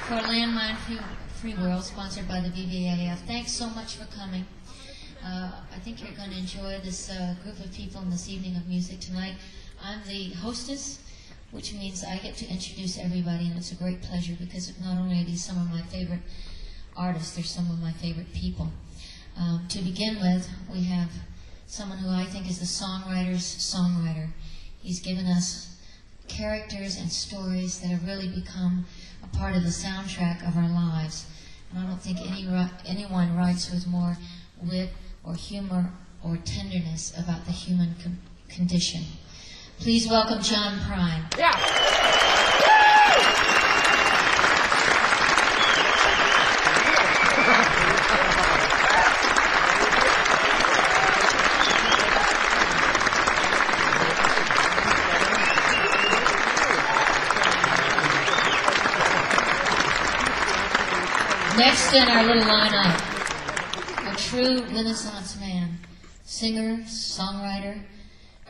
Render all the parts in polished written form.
for Landmine-Free World, sponsored by the BBAF. Thanks so much for coming. I think you're going to enjoy this group of people in this evening of music tonight. I'm the hostess, which means I get to introduce everybody, and it's a great pleasure because not only are these some of my favorite artists, they're some of my favorite people. To begin with, we have someone who I think is the songwriter's songwriter. He's given us characters and stories that have really become a part of the soundtrack of our lives. And I don't think anyone writes with more wit or humor or tenderness about the human condition. Please welcome John Prine. Yeah. Next in our little lineup, a true Renaissance man, singer, songwriter,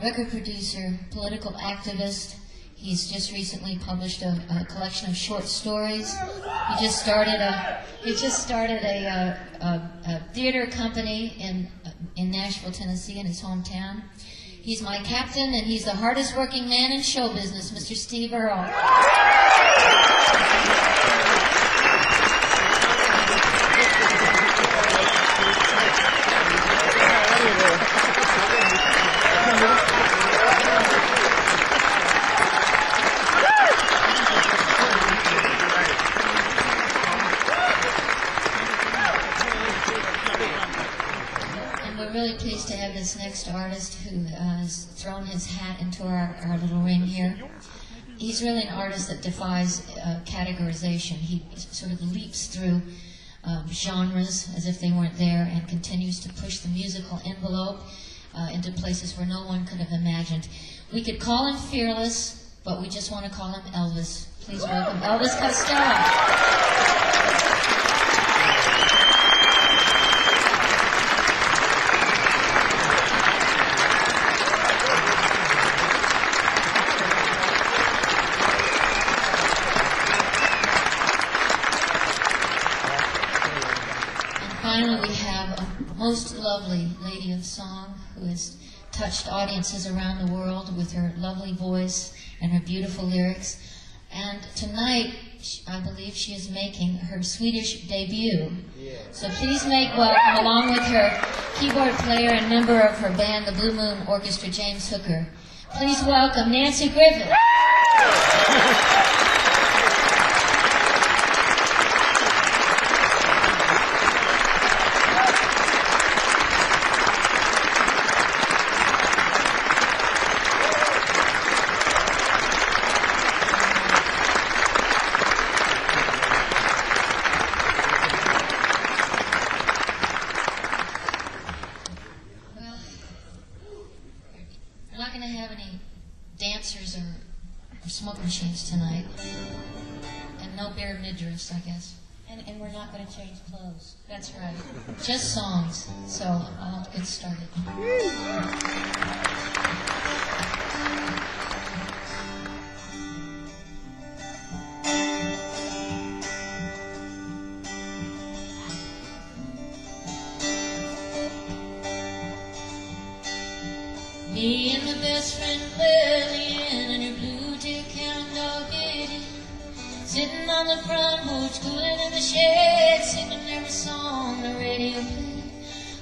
record producer, political activist. He's just recently published a collection of short stories. He just started a theater company in Nashville, Tennessee, in his hometown. He's my captain, and he's the hardest working man in show business, Mr. Steve Earle. Really pleased to have this next artist who has thrown his hat into our little ring here. He's really an artist that defies categorization. He sort of leaps through genres as if they weren't there and continues to push the musical envelope into places where no one could have imagined. We could call him fearless, but we just want to call him Elvis. Please welcome Elvis Costello. Finally, we have a most lovely lady of song who has touched audiences around the world with her lovely voice and her beautiful lyrics. And tonight, I believe she is making her Swedish debut. So please make welcome, along with her keyboard player and member of her band, the Blue Moon Orchestra, James Hooker. Please welcome Nanci Griffith. Smoke machines tonight, and no bare midriffs, I guess. And we're not going to change clothes. That's right. Just songs. So I'll get started. Me and my best friend Lillian and her blue decal dog Eddie, sitting on the front porch, cooling in the shade, singing every song the radio played,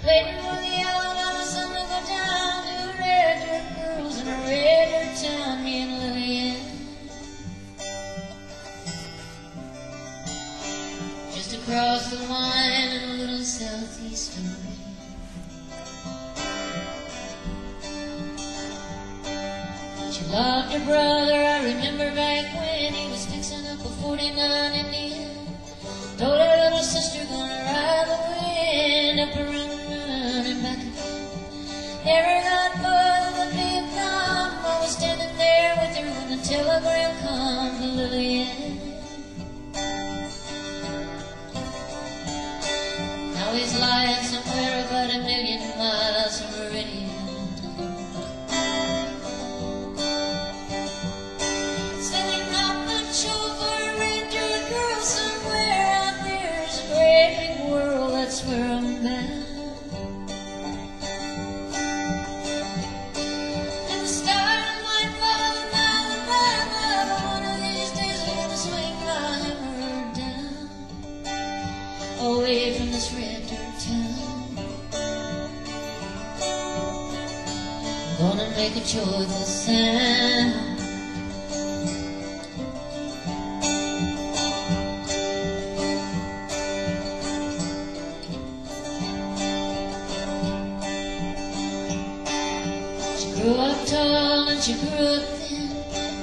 waiting for the Alabama sun to go down to the red dirt girls in a red dirt town. Me and Lillian, just across the line in a little southeast of me. Loved her brother, I remember back when he was fixing up a 49 Indian. Told her little sister gonna ride the wind up around and run and back again. Never got further than Vietnam. I was standing there with her when the telegram come to Lillian. Now he's lying somewhere about 1,000,000 miles from Meridian. Somewhere gonna make a joyful sound. She grew up tall and she grew up thin,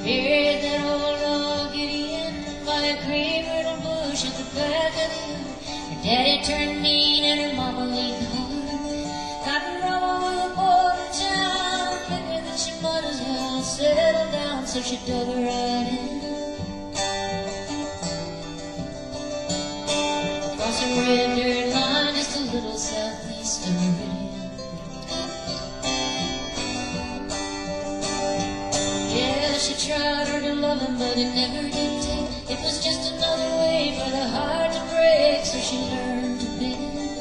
buried that old raggedy inn by a cream myrtle bush at the back of the hill. Her daddy turned mean and her mama leaned hard. Got her mama with a boy in town, figured that she might as well settle down, so she dug her right in. Across a red dirt line just a little southeast of Meridian. She tried hard to love him, but it never did take. It was just another way for the heart to break, so she learned to bend.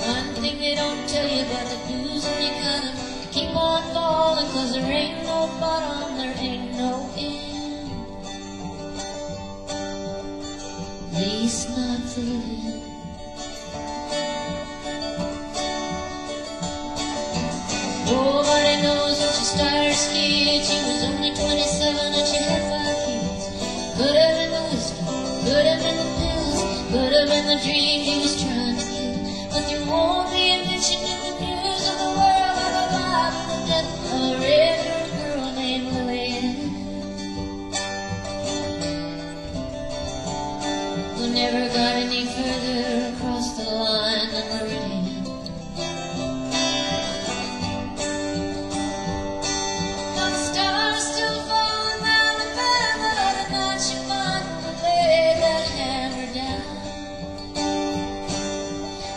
One thing they don't tell you about the blues when you gotta keep on falling, 'cause there ain't no bottom, there ain't no end. At least not for them. Nobody knows when she started skiing. She was only 27 and she had 5 kids. Could have been the whiskey, could have been the pills, could have been the dream he was trying to kill. But there won't be a mention in the news of the world of the life and the death of a red-haired girl named Lillian, who never got any further across the line than Meridian.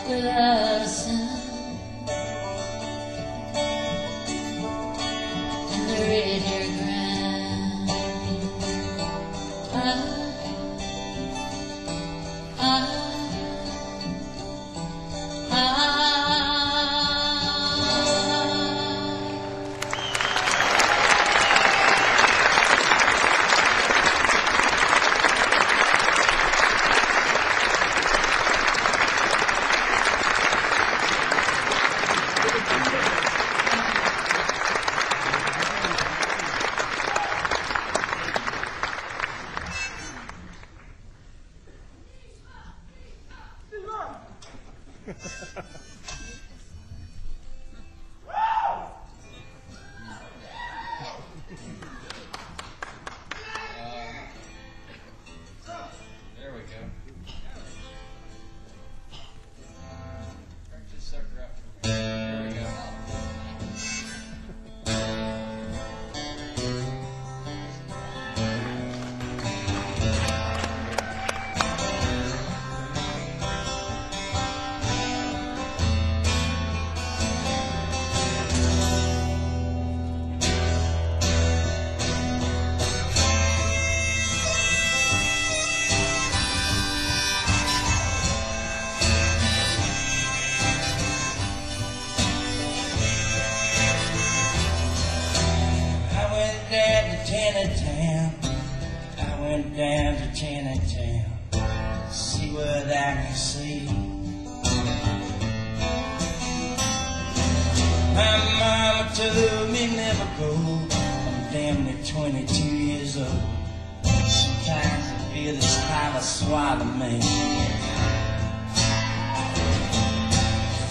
Without a sound, in the red-haired ground, There we go. There we go. I went down to Taneytown, see what I can see. My mama told me never go, I'm damn near 22 years old. Sometimes I feel it's time to swallow me.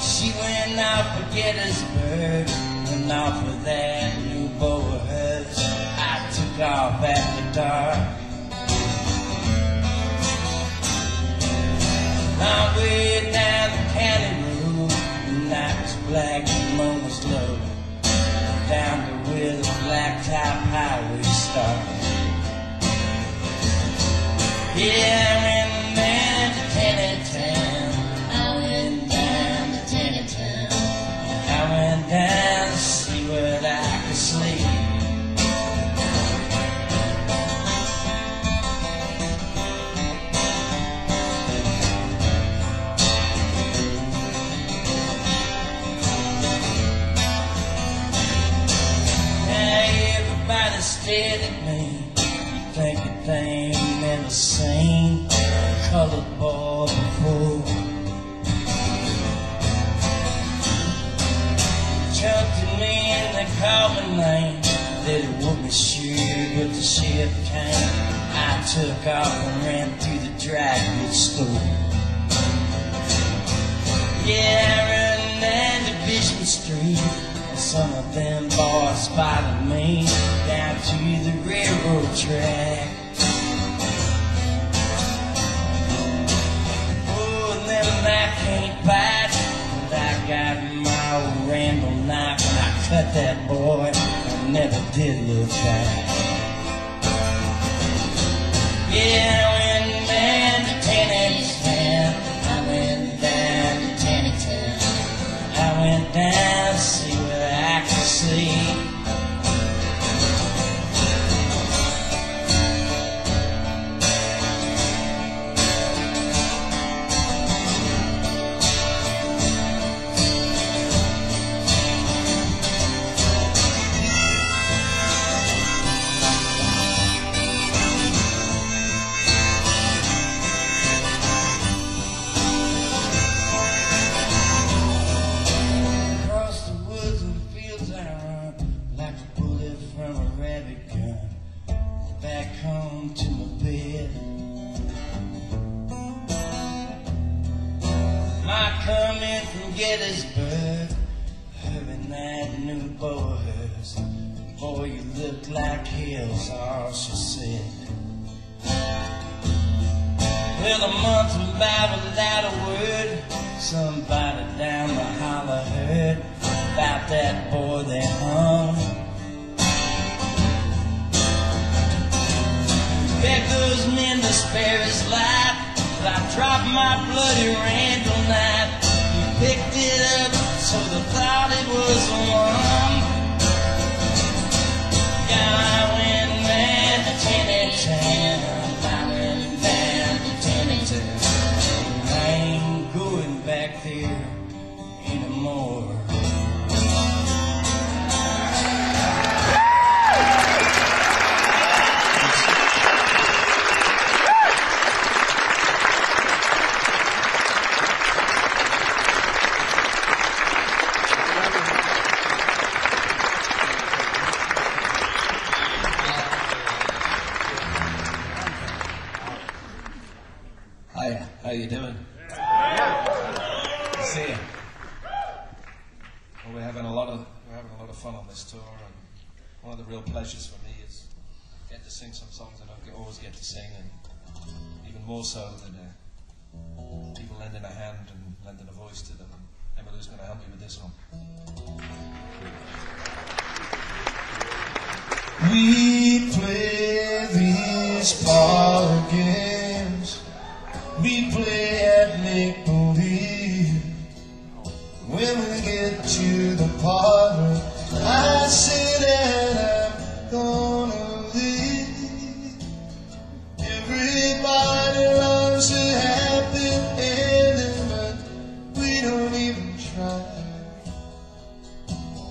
She went off for Gettysburg, went off with that new beau of hers. I took off after dark. Long way down the county road, the night was black and the moon was low. Down to where the blacktop highway starts. Yeah, I went down to Taneytown. I went down to Taneytown. I went down to see where I could sleep. Stared at me, think that they ain't never seen a colored boy before. called my name. That it would be sure, but the ship came. I took off and ran through the dry goods store. Yeah, I ran down Division Street, and some of them boys spotted me down to the railroad track. Oh, and them I can't bite, but I got my old Randall knife and I cut that boy. I never did look back. Yeah, I went down to Taneytown. I went down to Taneytown. I went down to see what I could see. Boy, you look like hills, all she said. Well, a month went by without a word. Somebody down the holler heard about that boy they hung. Begged those men to spare his life, but I dropped my bloody Randall knife. He picked it up, so they thought it was the one. I went down to Taneytown. I went down to Taneytown. I ain't going back there anymore. How you doing? Good to see you. Well, we're having a lot of fun on this tour, and one of the real pleasures for me is get to sing some songs I don't always get to sing, and even more so than people lending a hand and lending a voice to them. And Emmylou's going to help me with this one. We play these parlor games. We play at make-believe. When we get to the parlor, I say that I'm gonna leave. Everybody loves a happy ending, but we don't even try.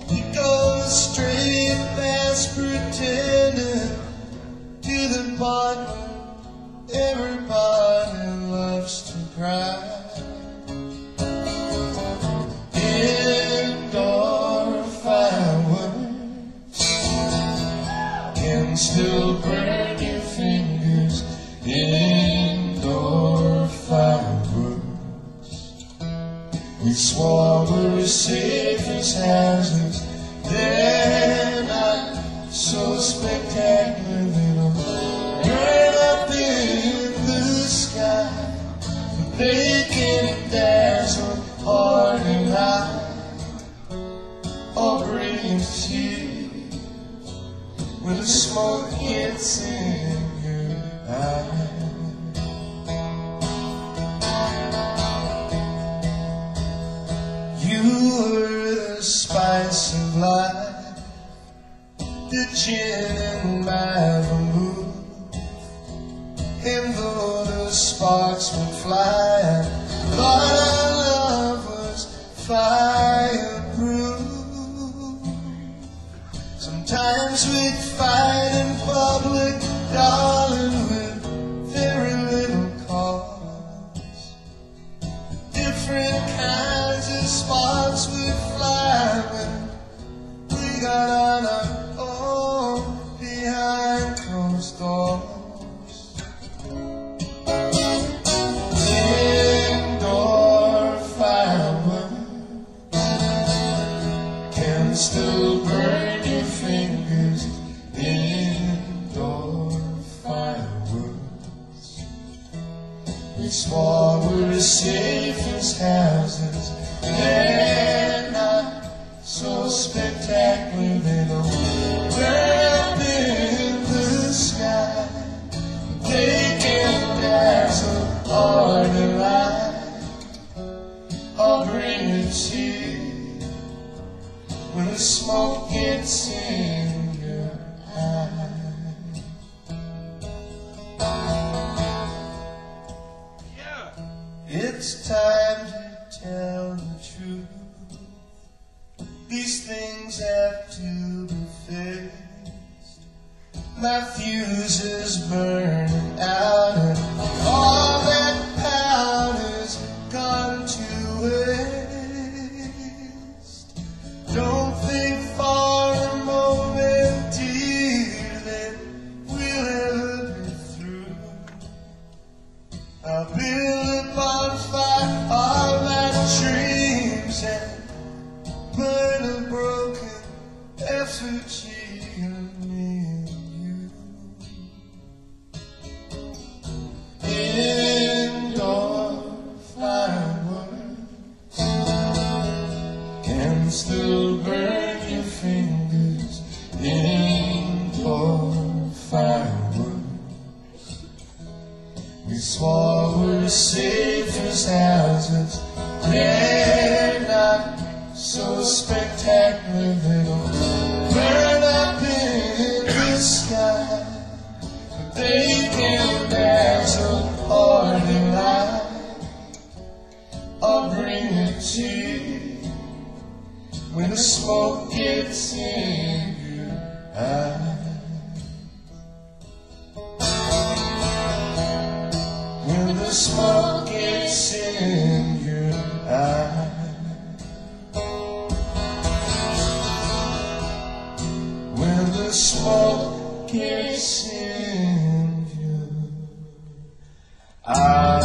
We go straight past pretending to the part where everybody loves to cry. Indoor fireworks can still burn your fingers. Indoor fireworks. We swore we were safe as houses. They're not so spectacular. They don't burn up in the sky. They can dazzle hard and high, or bring you tears when the smoke gets in your eye. You were the spice of life, the gin and my vermouth. And though the sparks would fly, our love was fireproof. Sometimes we'd fight in public, darling, with very little cause. Different kinds of sparks would fly when we got still burn your fingers indoor fireworks. We swore we're safe as houses. They're not so spectacular. They don't burn up in the sky. They can dazzle or delight, or bring a tear when the smoke gets in your eye. Yeah. It's time to tell the truth. These things have to be fixed. My fuse is burning out and all that powder's gone to waste. Don't think for a moment, dear, that we'll ever be through. I'll build a bonfire, all my dreams, and burn a broken effigy of me and you. Indoor fireworks can still burn your fingers. Indoor fireworks. We swore we're safe as houses. They're not so spectacular. They don't burn up in the sky, but they can dazzle or delight, or bring a tear when the smoke gets in your eye. When the smoke gets in your eye. When the smoke gets in your eye.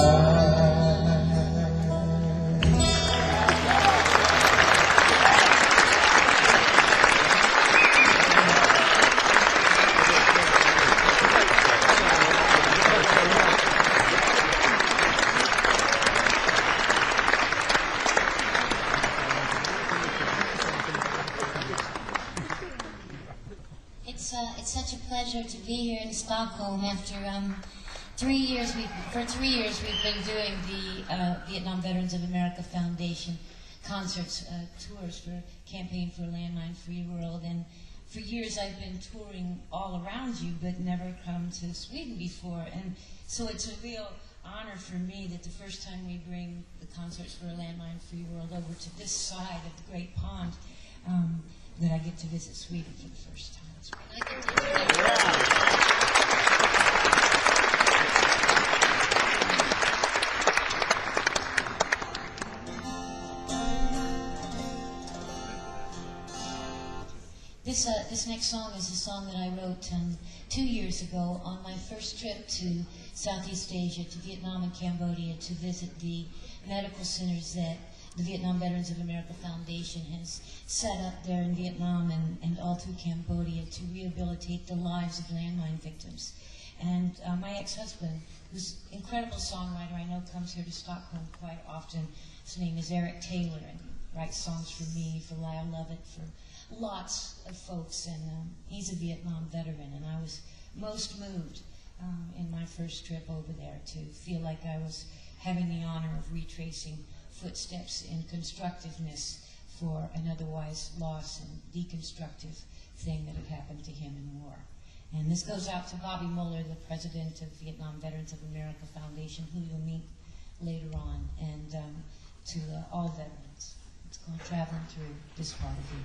It's such a pleasure to be here in Stockholm after 3 years. For 3 years we've been doing the Vietnam Veterans of America Foundation concerts, tours for Campaign for a Landmine-Free World, and for years I've been touring all around you but never come to Sweden before, and so it's a real honor for me that the first time we bring the concerts for a Landmine-Free World over to this side of the Great Pond, that I get to visit Sweden for the first time. This next song is a song that I wrote 2 years ago on my first trip to Southeast Asia, to Vietnam and Cambodia, to visit the medical centers that the Vietnam Veterans of America Foundation has set up there in Vietnam and all through Cambodia to rehabilitate the lives of landmine victims. And my ex-husband, who's an incredible songwriter, I know comes here to Stockholm quite often. His name is Eric Taylor, and he writes songs for me, for Lyle Lovett, for lots of folks, and he's a Vietnam veteran, and I was most moved in my first trip over there to feel like I was having the honor of retracing footsteps in constructiveness for an otherwise lost and deconstructive thing that had happened to him in war. And this goes out to Bobby Muller, the president of Vietnam Veterans of America Foundation, who you'll meet later on, and to all veterans. It's called Traveling Through This Part of You.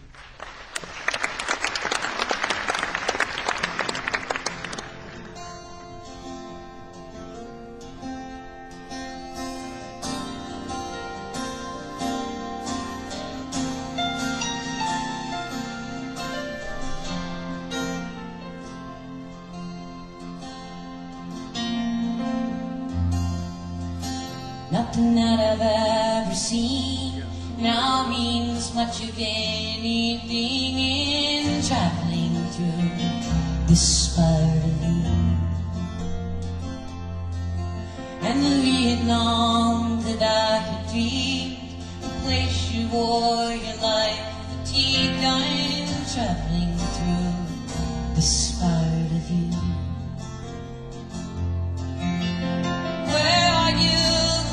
Nothing that I've ever seen now means much of anything in traveling through this part of you. And the Vietnam that I had dreamed, the place you wore your life fatigued, I'm traveling through this part of you. Where are you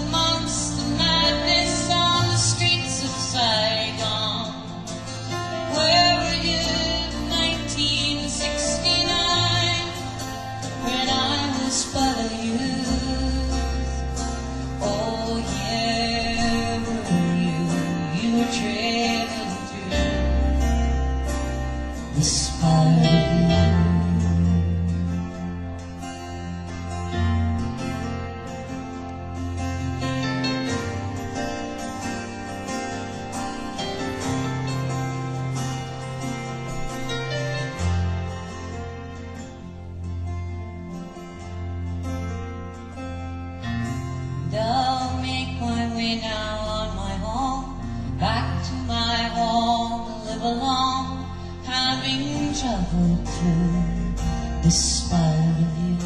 amongst the madness on the streets of Saigon? Where were you in 1969 when I was but a youth? Oh yeah, were you were traveling through this part of you. I'll make my way now on my own, back to my home to live alone, having traveled through this part of you.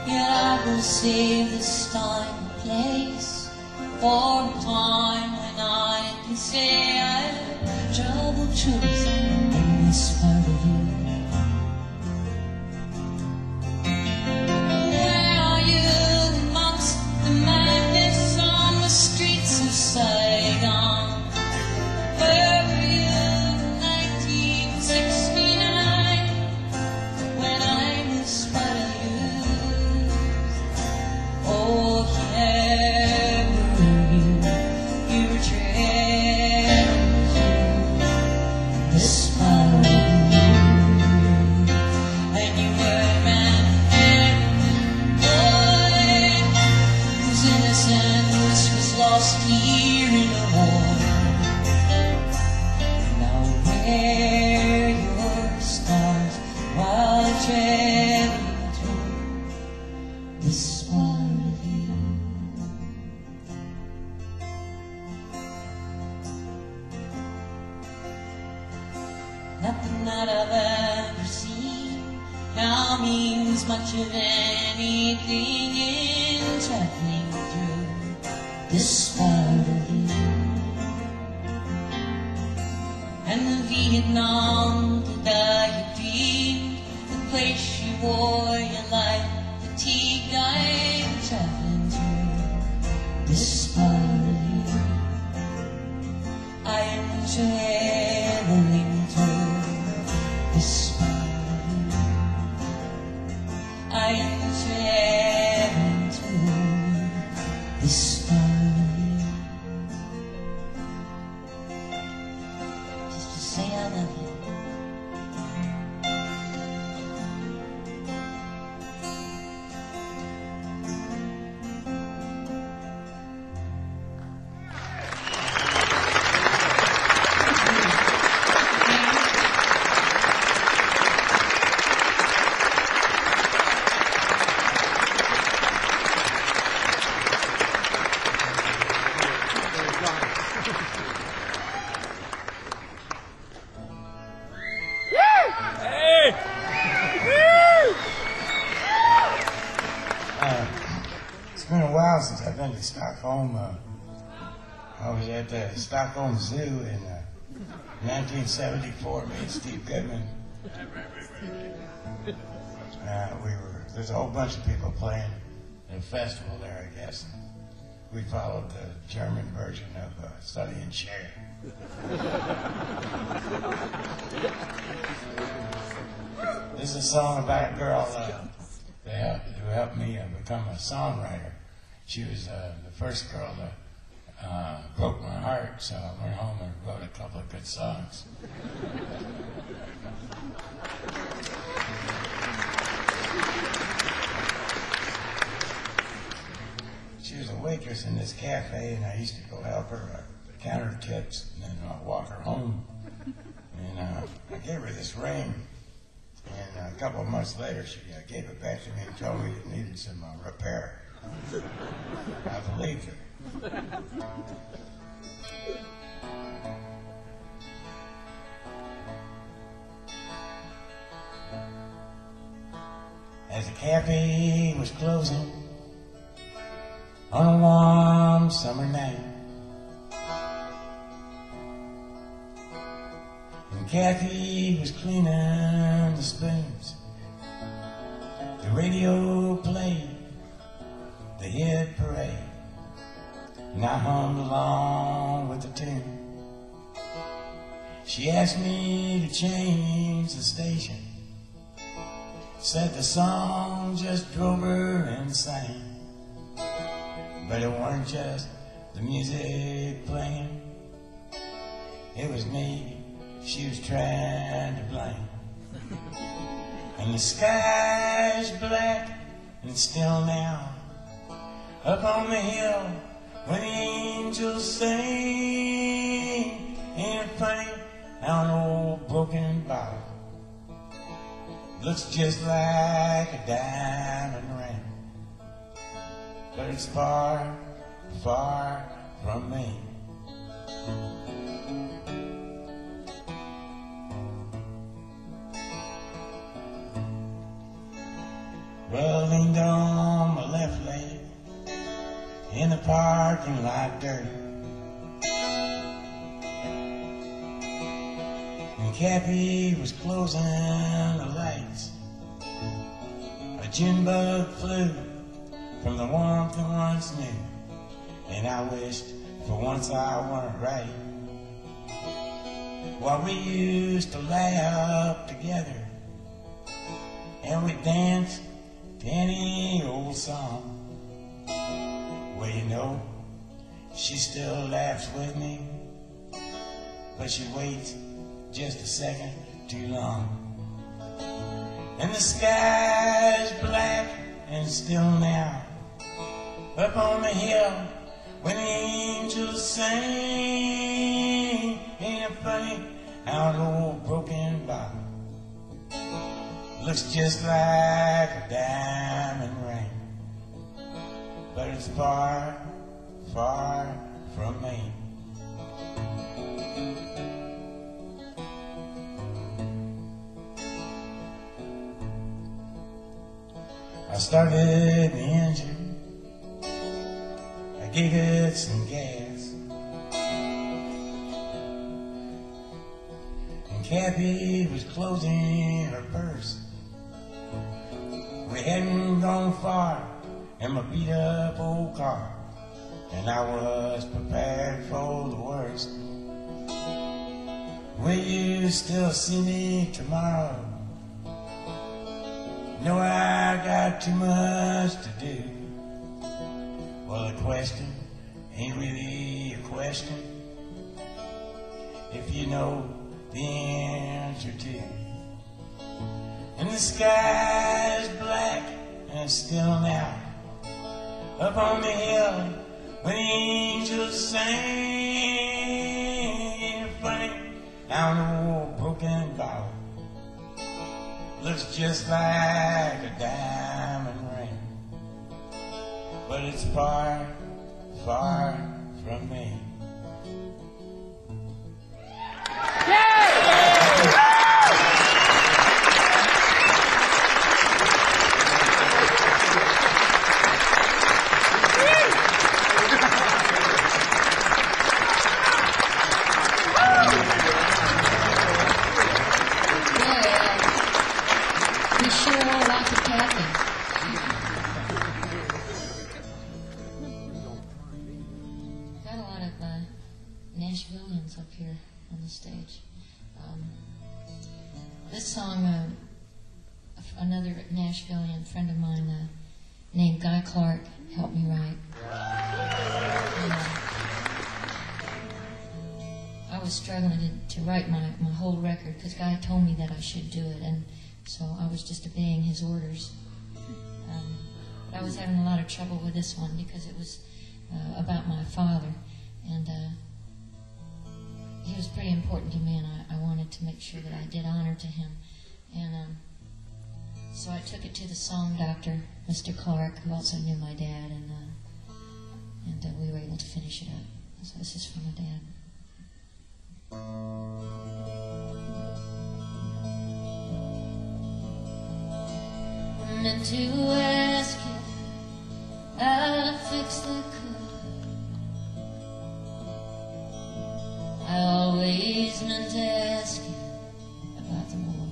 Yet I will save this time and place for a time when I can say I've traveled through in this part of you. Saigon, where were you in 1969 when I was but a youth? Oh yeah, you were traveling through this part of you, and you were a man-handed boy whose innocence was lost here in a war. Now wear your scars while traveling through this part of you. Nothing that I've ever seen now means much of anything in traveling through this part of you. And the Vietnam that I had dreamed, the place you wore your life fatigued, I'm traveling through this part of you. I am traveling through this part of you. I am traveling through this part of you. Just to say I love you. It's been a while since I've been to Stockholm. I was at the Stockholm Zoo in 1974, me and Steve Goodman. There's a whole bunch of people playing at a festival there, I guess. We followed the German version of Sonny and Cher. This is a song about a girl who helped me become a songwriter. She was the first girl that broke my heart, so I went home and wrote a couple of good songs. She was a waitress in this cafe, and I used to go help her counter tips and then walk her home. And I gave her this ring, and a couple of months later she gave it back to me and told me it needed some repair. I believed her. As the cafe was closing on a warm summer night, and Kathy was cleaning the spoons, the radio played the hit parade, and I hummed along with the tune. She asked me to change the station, said the song just drove her insane. But it weren't just the music playing, it was me she was trying to blame. And the sky's black and still now, up on the hill when the angels sing. Ain't it funny how an old broken bottle looks just like a diamond ring, but it's far, far from me. Well, I leaned on my left leg in the parking lot dirt, and Kathy was closing the lights. A June bug flew from the warmth I once knew, and I wished for once I weren't right. While we used to lay up together, and we danced to any old song. Well, you know, she still laughs with me, but she waits just a second too long. And the sky's black and still now, up on the hill when the angels sing. Ain't it funny how an old broken bottle looks just like a diamond ring, but it's far, far from me. I started the engine, I gave it some gas, and Kathy was closing her purse. We hadn't gone far in my beat up old car, and I was prepared for the worst. Will you still see me tomorrow? No, I got too much to do. Well, the question ain't really a question if you know the answer to. And the sky's black and still now, up on the hill when the angels sing. Ain't it funny how an old broken bottle looks just like a diamond ring, but it's far, far from me. Up here on the stage. This song, another Nashvilleian friend of mine named Guy Clark helped me write. I was struggling to write my whole record because Guy told me that I should do it, and so I was just obeying his orders. But I was having a lot of trouble with this one because it was about my father, and he was pretty important to me, and I wanted to make sure that I did honor to him. And so I took it to the song doctor, Mr. Clark, who also knew my dad, and we were able to finish it up. So this is from my dad. I meant to ask you how to fix the cook. I always meant to ask you about the war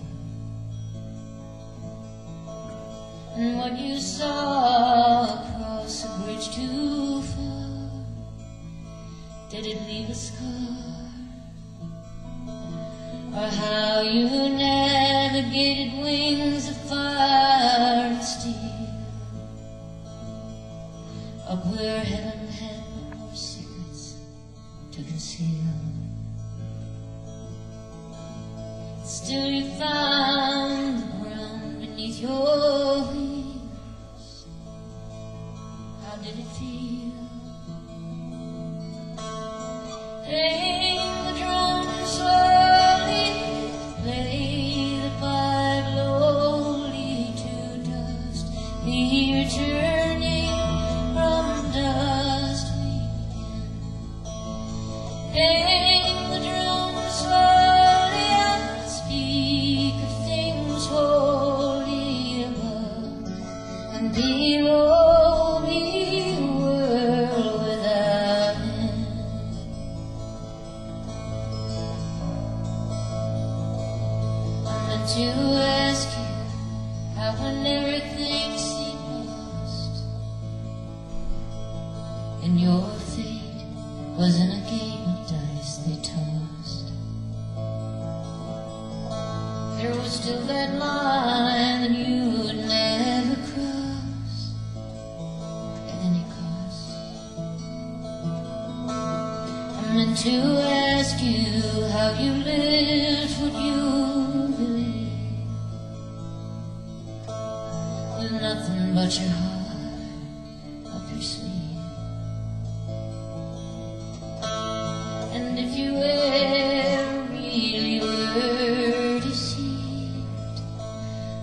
and what you saw across the bridge too far. Did it leave a scar? Or how you navigated wings of fire and steel, up where heaven had no more secrets to conceal. Still you found the ground beneath your wheels. How did it feel? Playing the drum slowly, play the pipe lowly to dust, be returning from dust we begin. Playing the drum slowly, I speak of things holy above and below me, world without end. I meant to ask you how when everything seemed lost and your fate was in a game of dice they tossed, there was still that line that you would never cross at any cost. I meant to ask you how you lived what you believed, with nothing but your heart up your sleeve. And if you ever really were deceived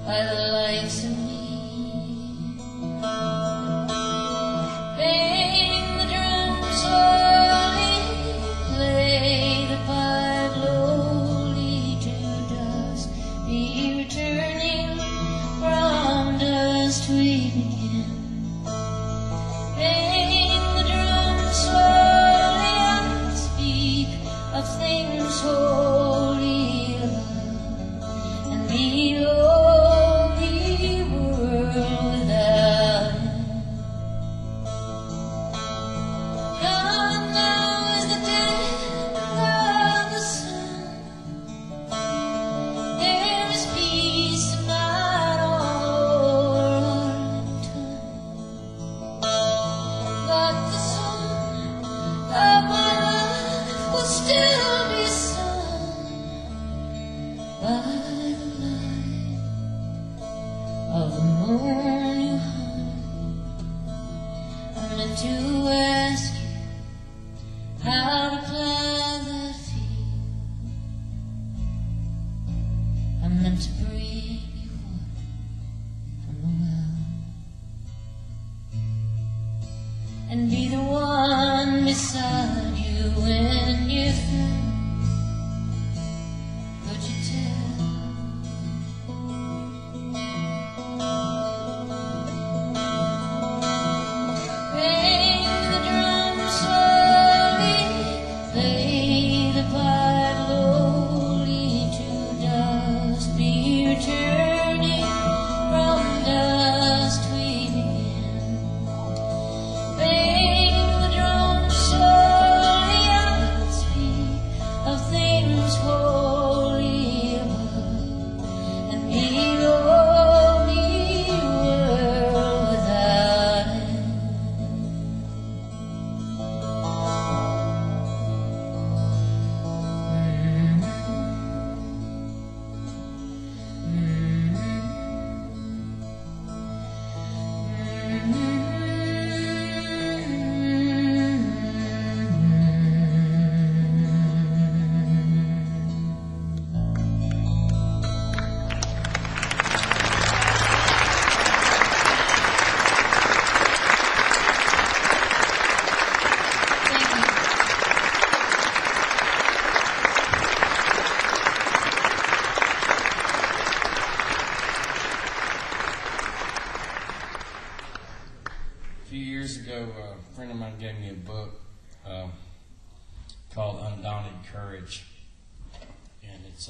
by the likes of me, bang the drum slowly, play the pipe lowly to dust, be returning from dust we begin. Bang the drum slowly, I speak of things holy above and below me, world without end. Gone now is the death of the sun. There is peace about all Arlington, but the song of my life will still be sung by the light of the moon you hung. I meant to ask you how to plow that field. I meant to bring you water from the well and be the one beside you when you fell. Could you tell? Bang the drum slowly, play the pipe lowly to dust, be returning from dust we begin. Bang the drum slowly, I speak called Undaunted Courage. And it's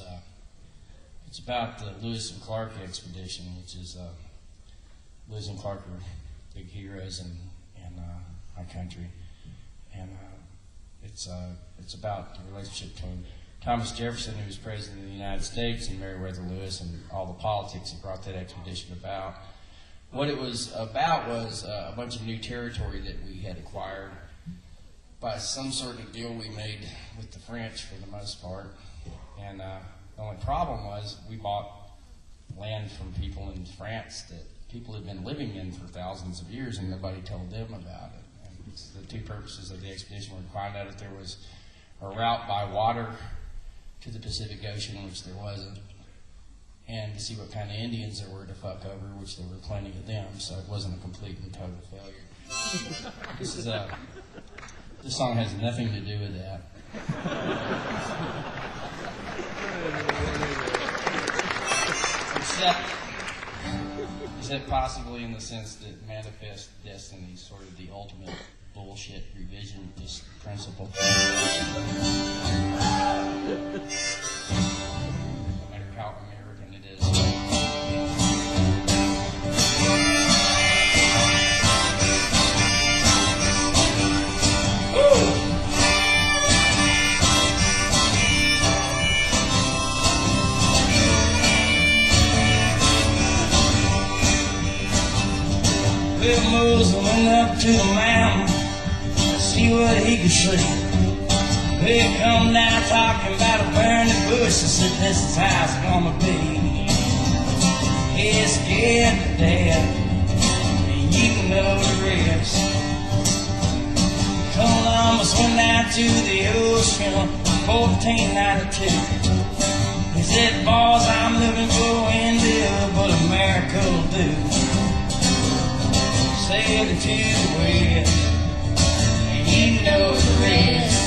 about the Lewis and Clark expedition, which is Lewis and Clark were big heroes in our country. And it's about the relationship between Thomas Jefferson, who was president of the United States, and Meriwether Lewis, and all the politics that brought that expedition about. What it was about was a bunch of new territory that we had acquired by some sort of deal we made with the French for the most part. And the only problem was we bought land from people in France that people had been living in for thousands of years, and nobody told them about it. And it's the two purposes of the expedition were to find out if there was a route by water to the Pacific Ocean, which there wasn't, and to see what kind of Indians there were to fuck over, which there were plenty of them, so it wasn't a complete and total failure. This song has nothing to do with that. Except possibly in the sense that Manifest Destiny is sort of the ultimate bullshit revisionist principle. No matter how American it is. Bill Moses went up to the mountain to see what he could see. They come down talking about a burning bush and said this is how it's gonna be. He's scared to death, and you know the rest. Columbus went down to the ocean 1492. He said, boys, I'm looking for India, but America will do. Sailing to the west, and you know the rest.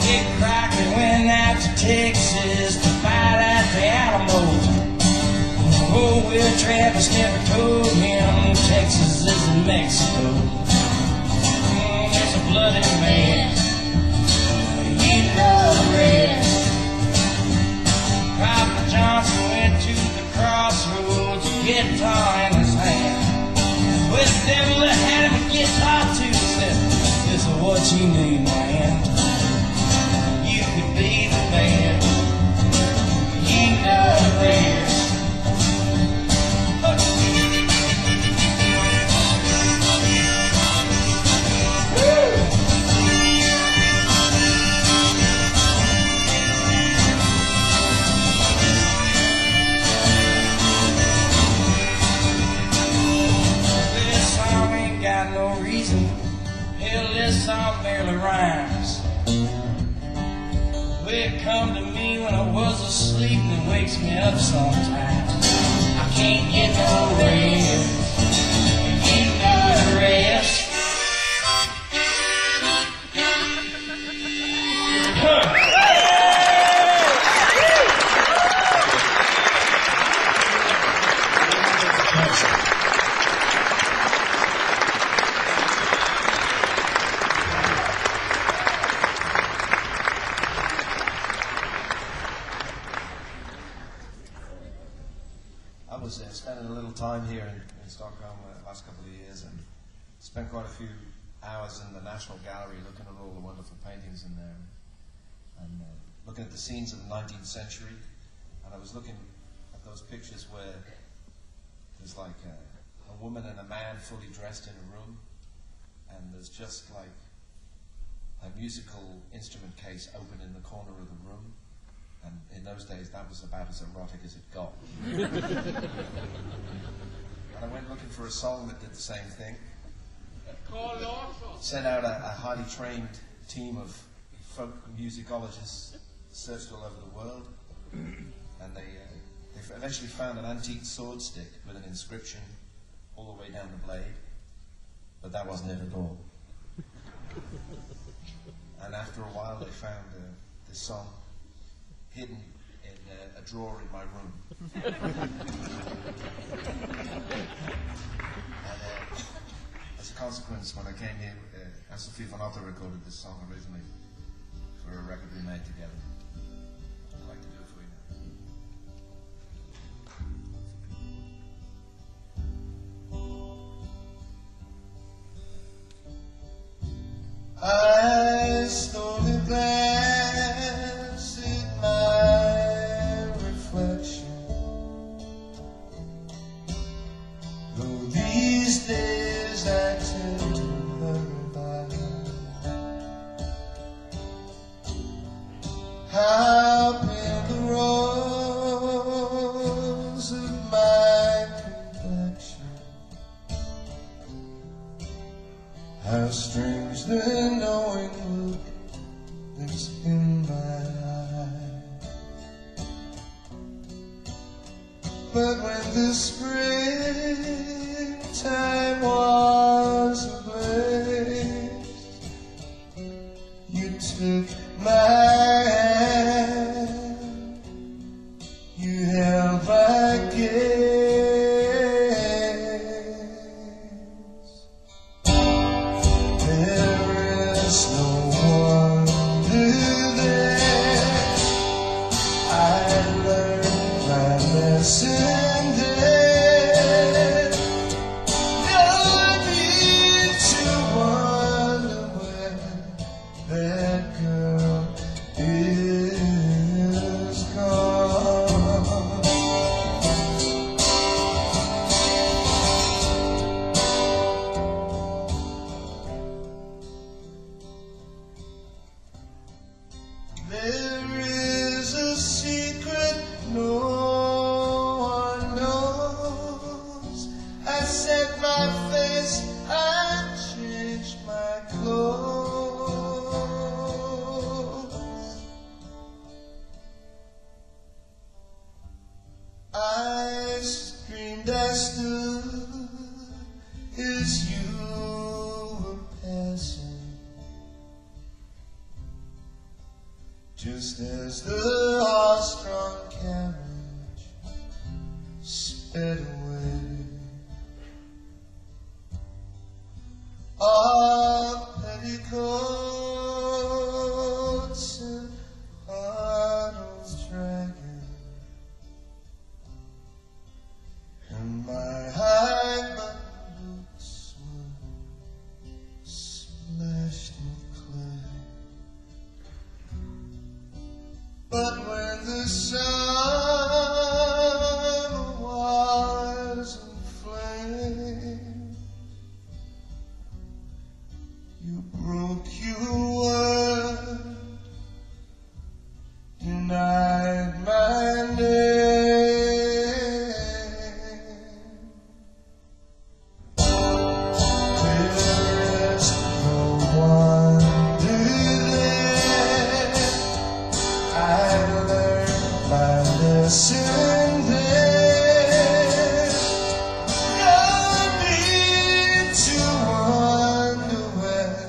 Dick Crockett went out to Texas to fight out the Alamo. Oh, Will Travis never told him Texas is in Mexico. There's a bloody man, you know the rest. Robert Johnson went to the crossroads, a guitar in his hand. Well, the devil that had him a guitar too said, this is what you need, man. You could be the band, you know the rest. This song barely rhymes. Well, it come to me when I was asleep and it wakes me up sometimes. I can't get no rest. You know the rest. Spending a little time here in Stockholm the last couple of years, and spent quite a few hours in the National Gallery looking at all the wonderful paintings in there, and looking at the scenes of the 19th century. And I was looking at those pictures where there's like a woman and a man fully dressed in a room, and there's just like a musical instrument case open in the corner of the room. And in those days, that was about as erotic as it got. And I went looking for a song that did the same thing. Sent out a highly trained team of folk musicologists, searched all over the world, and they eventually found an antique sword stick with an inscription all the way down the blade. But that wasn't it at all. And after a while, they found this song hidden in a drawer in my room. And as a consequence, when I came here, Sophie van Otter recorded this song originally for a record we made together. I'd like to do it for you now. I slowly glance at my reflection, though these days I tend to hurry by. How pale the rose of my complexion, how strange the knowing look that's in my eye. But when the springtime was ablaze, you took my hand, you held my gaze. There is no wonder there. I learned my lesson there. No need to wonder where that girl is gone. There is a secret no one knows. I set my face, I changed my clothes. I screamed, I stood as you were passing, just as the horse-drawn carriage sped away. All petticoats and bottles dragging, and my high-button boots were splashed with clay. But when the sun was in flame, you broke your word, denied my name. There is no wonder there. I learned my lesson there. No need to wonder where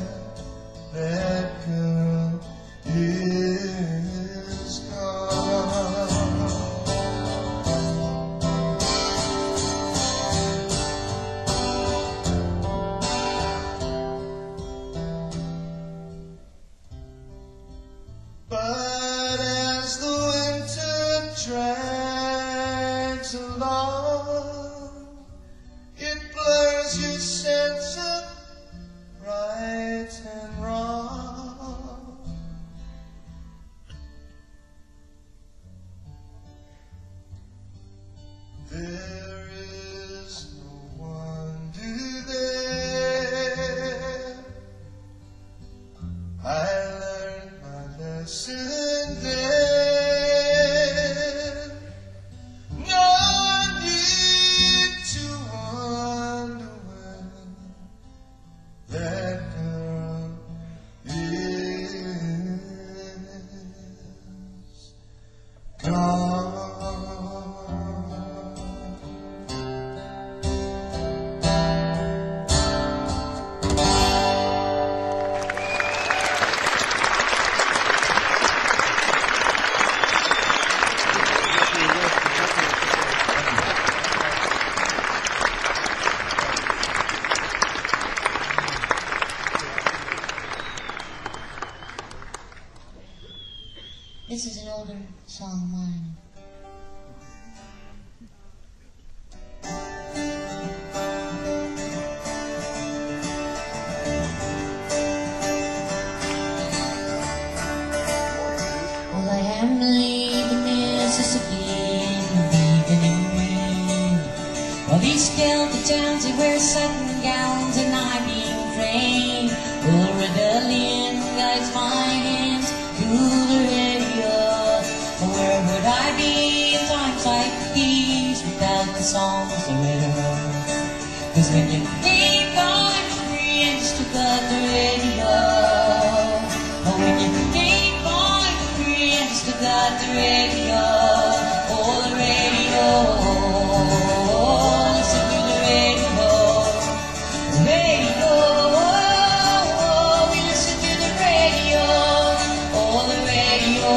This is an older song of mine. Well, I am leaving Mississippi in the evening rain. Well, these Delta towns, they wear satin gowns and I mean rain. Well, rebellion guides my hands to the radio. Where would I be in times like these without the songs the radio? 'Cause when you think I'm free and still got the radio, oh, when you think I'm free and still got the radio, oh, the radio, listen to the radio, radio, we listen to the radio, oh, the radio.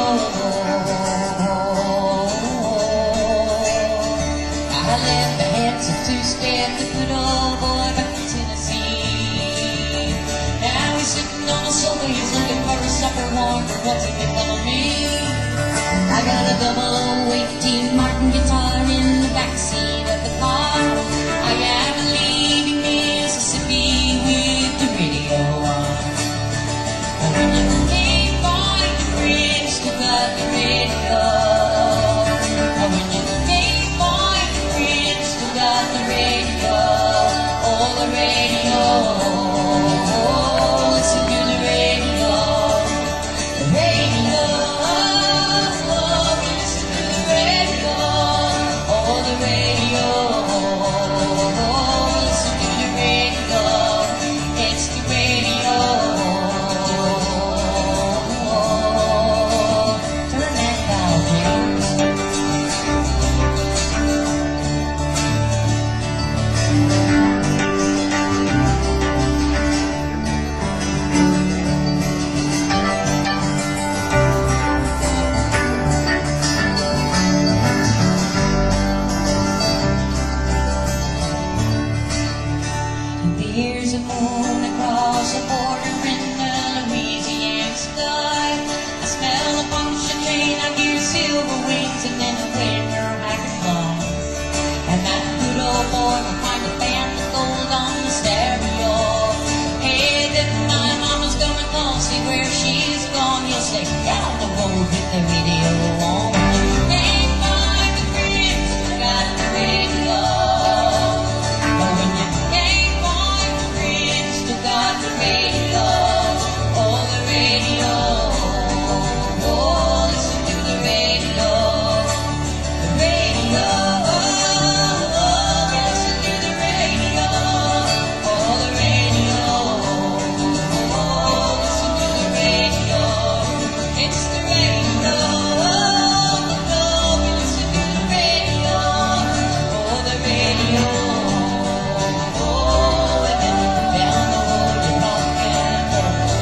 I left the heads of two-step, the good old boy back in Tennessee. Now he's sitting on a sofa, he's looking for a supper warm for what's he become of me. I got a 0018 Martin guitar in the backseat of the car. I am leaving Mississippi with the radio on. And when you think I'm free, still got the radio. And when you think I'm free, still got the radio. Oh, the radio. Listen to the radio. The radio. Listen to the radio. Oh, the radio. Listen to the radio. It's the radio. Turn that dial, James. There's a moon across the border in the Louisiana sky. I smell a function train, I hear silver wings, and then a winter I can fly. And that good old boy will find a band of gold on the stereo. Hey, then my mama's gonna call, see where she's gone. He'll say, down the road with the radio on. Ain't mine the friends who got the radio. But when you ain't mine the friends who got the radio, oh, the radio. Oh, listen to the radio. The radio. Oh, listen to the radio. Oh, the radio. Oh, listen to the radio. It's the radio. Oh, we listen to the radio. Oh, the radio. Oh, and then down the road you rock and roll.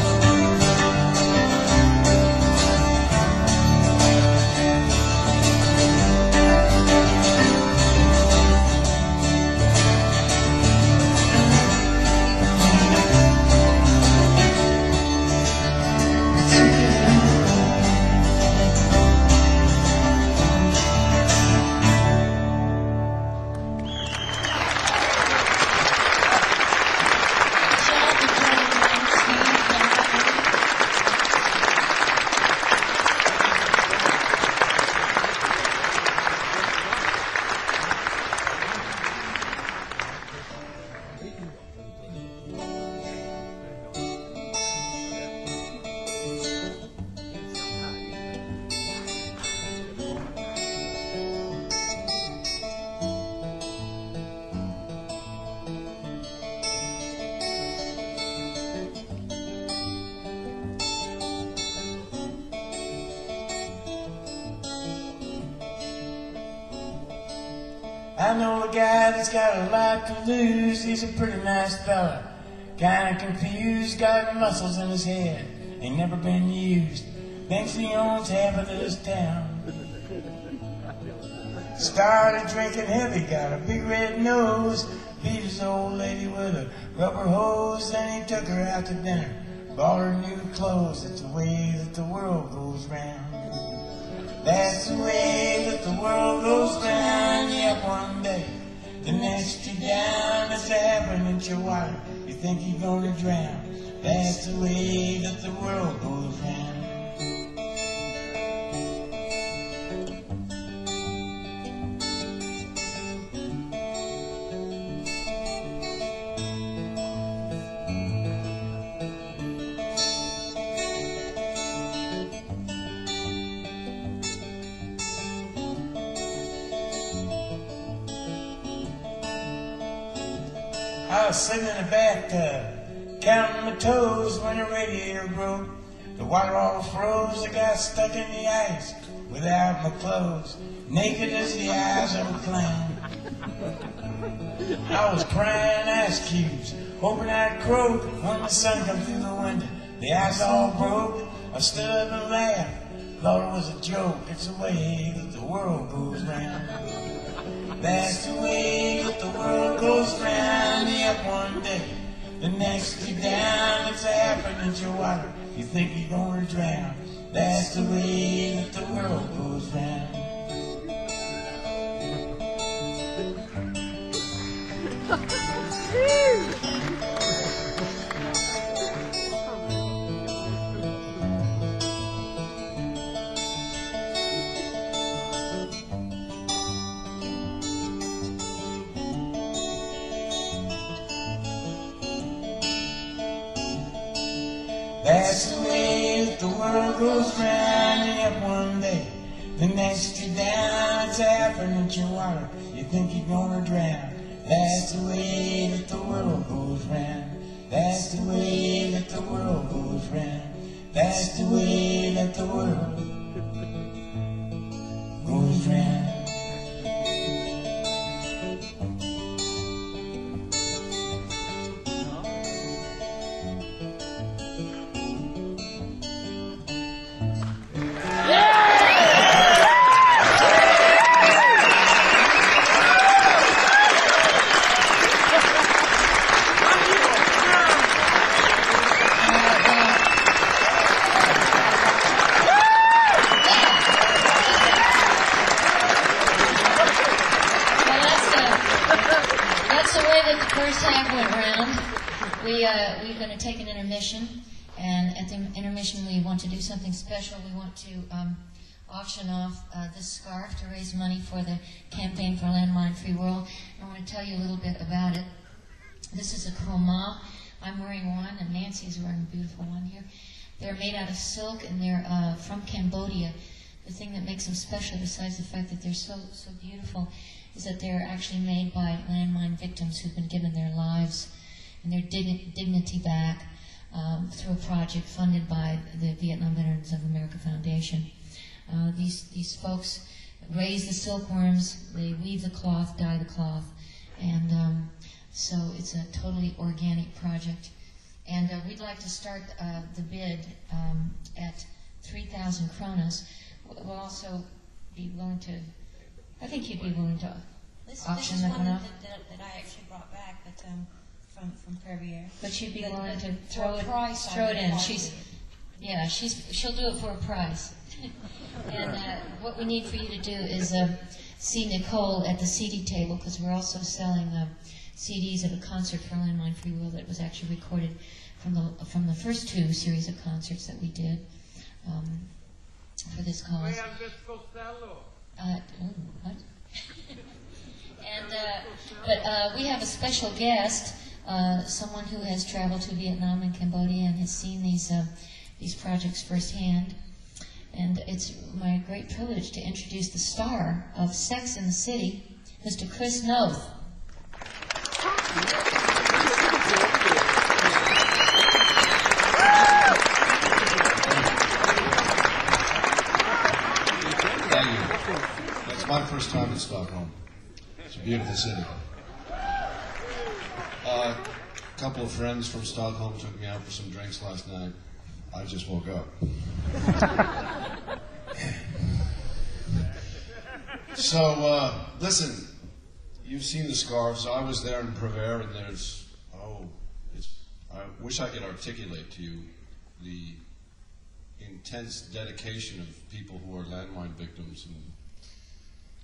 I know a guy that's got a lot to lose. He's a pretty nice fella, kinda confused, got muscles in his head, ain't never been used. Thinks he owns half of this town. Started drinking heavy, got a big red nose, beat his old lady with a rubber hose, then he took her out to dinner, bought her new clothes. It's the way that the world goes round. That's the way that the world goes round. Yeah, one day, the next you're down. It's happening into your water. You think you're gonna drown. That's the way that the world goes round. I was sitting in the bathtub, counting my toes when the radiator broke. The water all froze, I got stuck in the ice without my clothes, naked as the eyes of a clown. I was crying ice cubes, hoping I'd croak when the sun come through the window. The ice all broke, I stood up and laughed, thought it was a joke. It's the way that the world goes round. That's the way that the world goes round. Yeah, one day, the next you're down. It's happening to your water. You think you're gonna drown. That's the way that the world goes round. That's the way that the world goes round. Yeah, one day, the next you're down. It's happening to your water. You think you're gonna drown. That's the way that the world goes round. That's the way that the world goes round. That's the way that the world goes round. We're going to take an intermission, and at the intermission we want to do something special. We want to auction off this scarf to raise money for the campaign for Landmine-Free World. I want to tell you a little bit about it. This is a chroma. I'm wearing one, and Nancy's wearing a beautiful one here. They're made out of silk, and they're from Cambodia. The thing that makes them special, besides the fact that they're so beautiful, is that they're actually made by landmine victims who've been given their lives and their dignity back through a project funded by the Vietnam Veterans of America Foundation. These folks raise the silkworms, they weave the cloth, dye the cloth, and so it's a totally organic project. And we'd like to start the bid at 3,000 kronas. We'll also be willing to, I think you'd be willing to auction that one off. That I actually brought back, but from Perrier. But she'd be willing to throw it in. She'll do it for a price. And what we need for you to do is see Nicole at the CD table, because we're also selling CDs of a concert for Landmine-Free World that was actually recorded from the first two series of concerts that we did for this cause. Elvis Costello. What? And but we have a special guest, someone who has traveled to Vietnam and Cambodia and has seen these projects firsthand. And it's my great privilege to introduce the star of Sex and the City, Mr. Chris Noth. Thank you. That's my first time in Stockholm. It's a beautiful city. A couple of friends from Stockholm took me out for some drinks last night. I just woke up. So, listen, you've seen the scarves. I was there in Prevere, and I wish I could articulate to you the intense dedication of people who are landmine victims, and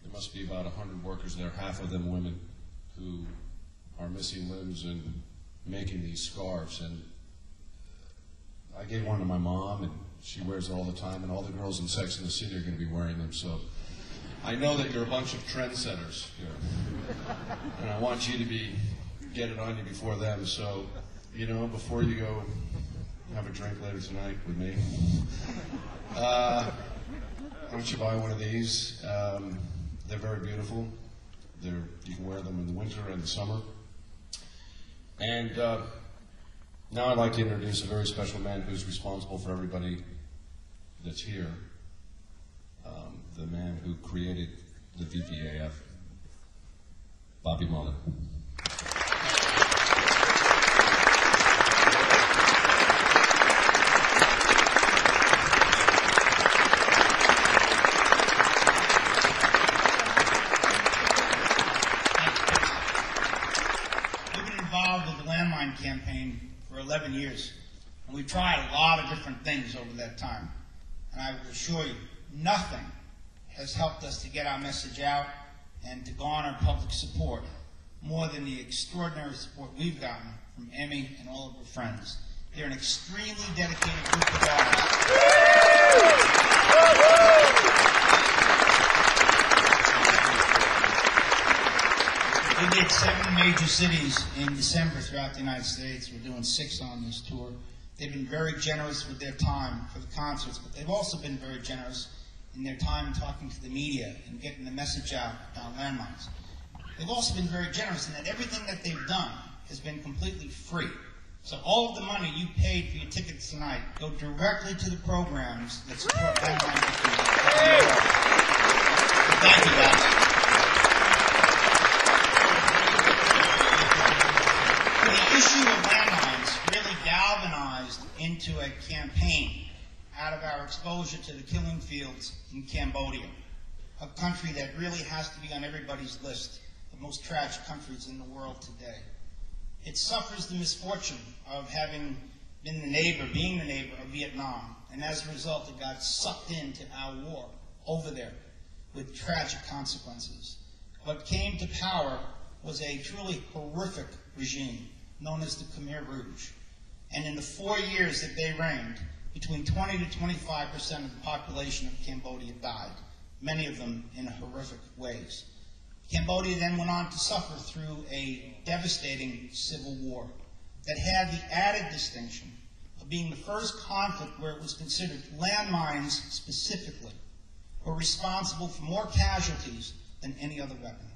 there must be about 100 workers there, half of them women, who are missing limbs and making these scarves. And I gave one to my mom, and she wears it all the time, and all the girls in Sex and the City are going to be wearing them. So I know that you're a bunch of trendsetters here, and I want you to get it on you before them. So, you know, before you go have a drink later tonight with me, why don't you buy one of these? They're very beautiful. You can wear them in the winter and the summer. And now I'd like to introduce a very special man who's responsible for everybody that's here. The man who created the VVAF, Bobby Muller. Campaign for 11 years, and we've tried a lot of different things over that time, and I will assure you, nothing has helped us to get our message out and to garner public support more than the extraordinary support we've gotten from Emmy and all of her friends. They're an extremely dedicated group of artists. We did 7 major cities in December throughout the United States. We're doing 6 on this tour. They've been very generous with their time for the concerts, but they've also been very generous in their time talking to the media and getting the message out about landmines. They've also been very generous in that everything that they've done has been completely free. So all of the money you paid for your tickets tonight go directly to the programs that support landmine victims. Thank you, guys. The issue of landmines really galvanized into a campaign out of our exposure to the killing fields in Cambodia, a country that really has to be on everybody's list of most tragic countries in the world today. It suffers the misfortune of having been being the neighbor of Vietnam, and as a result it got sucked into our war over there with tragic consequences. What came to power was a truly horrific regime known as the Khmer Rouge. And in the 4 years that they reigned, between 20 to 25% of the population of Cambodia died, many of them in horrific ways. Cambodia then went on to suffer through a devastating civil war that had the added distinction of being the first conflict where it was considered landmines specifically were responsible for more casualties than any other weapon.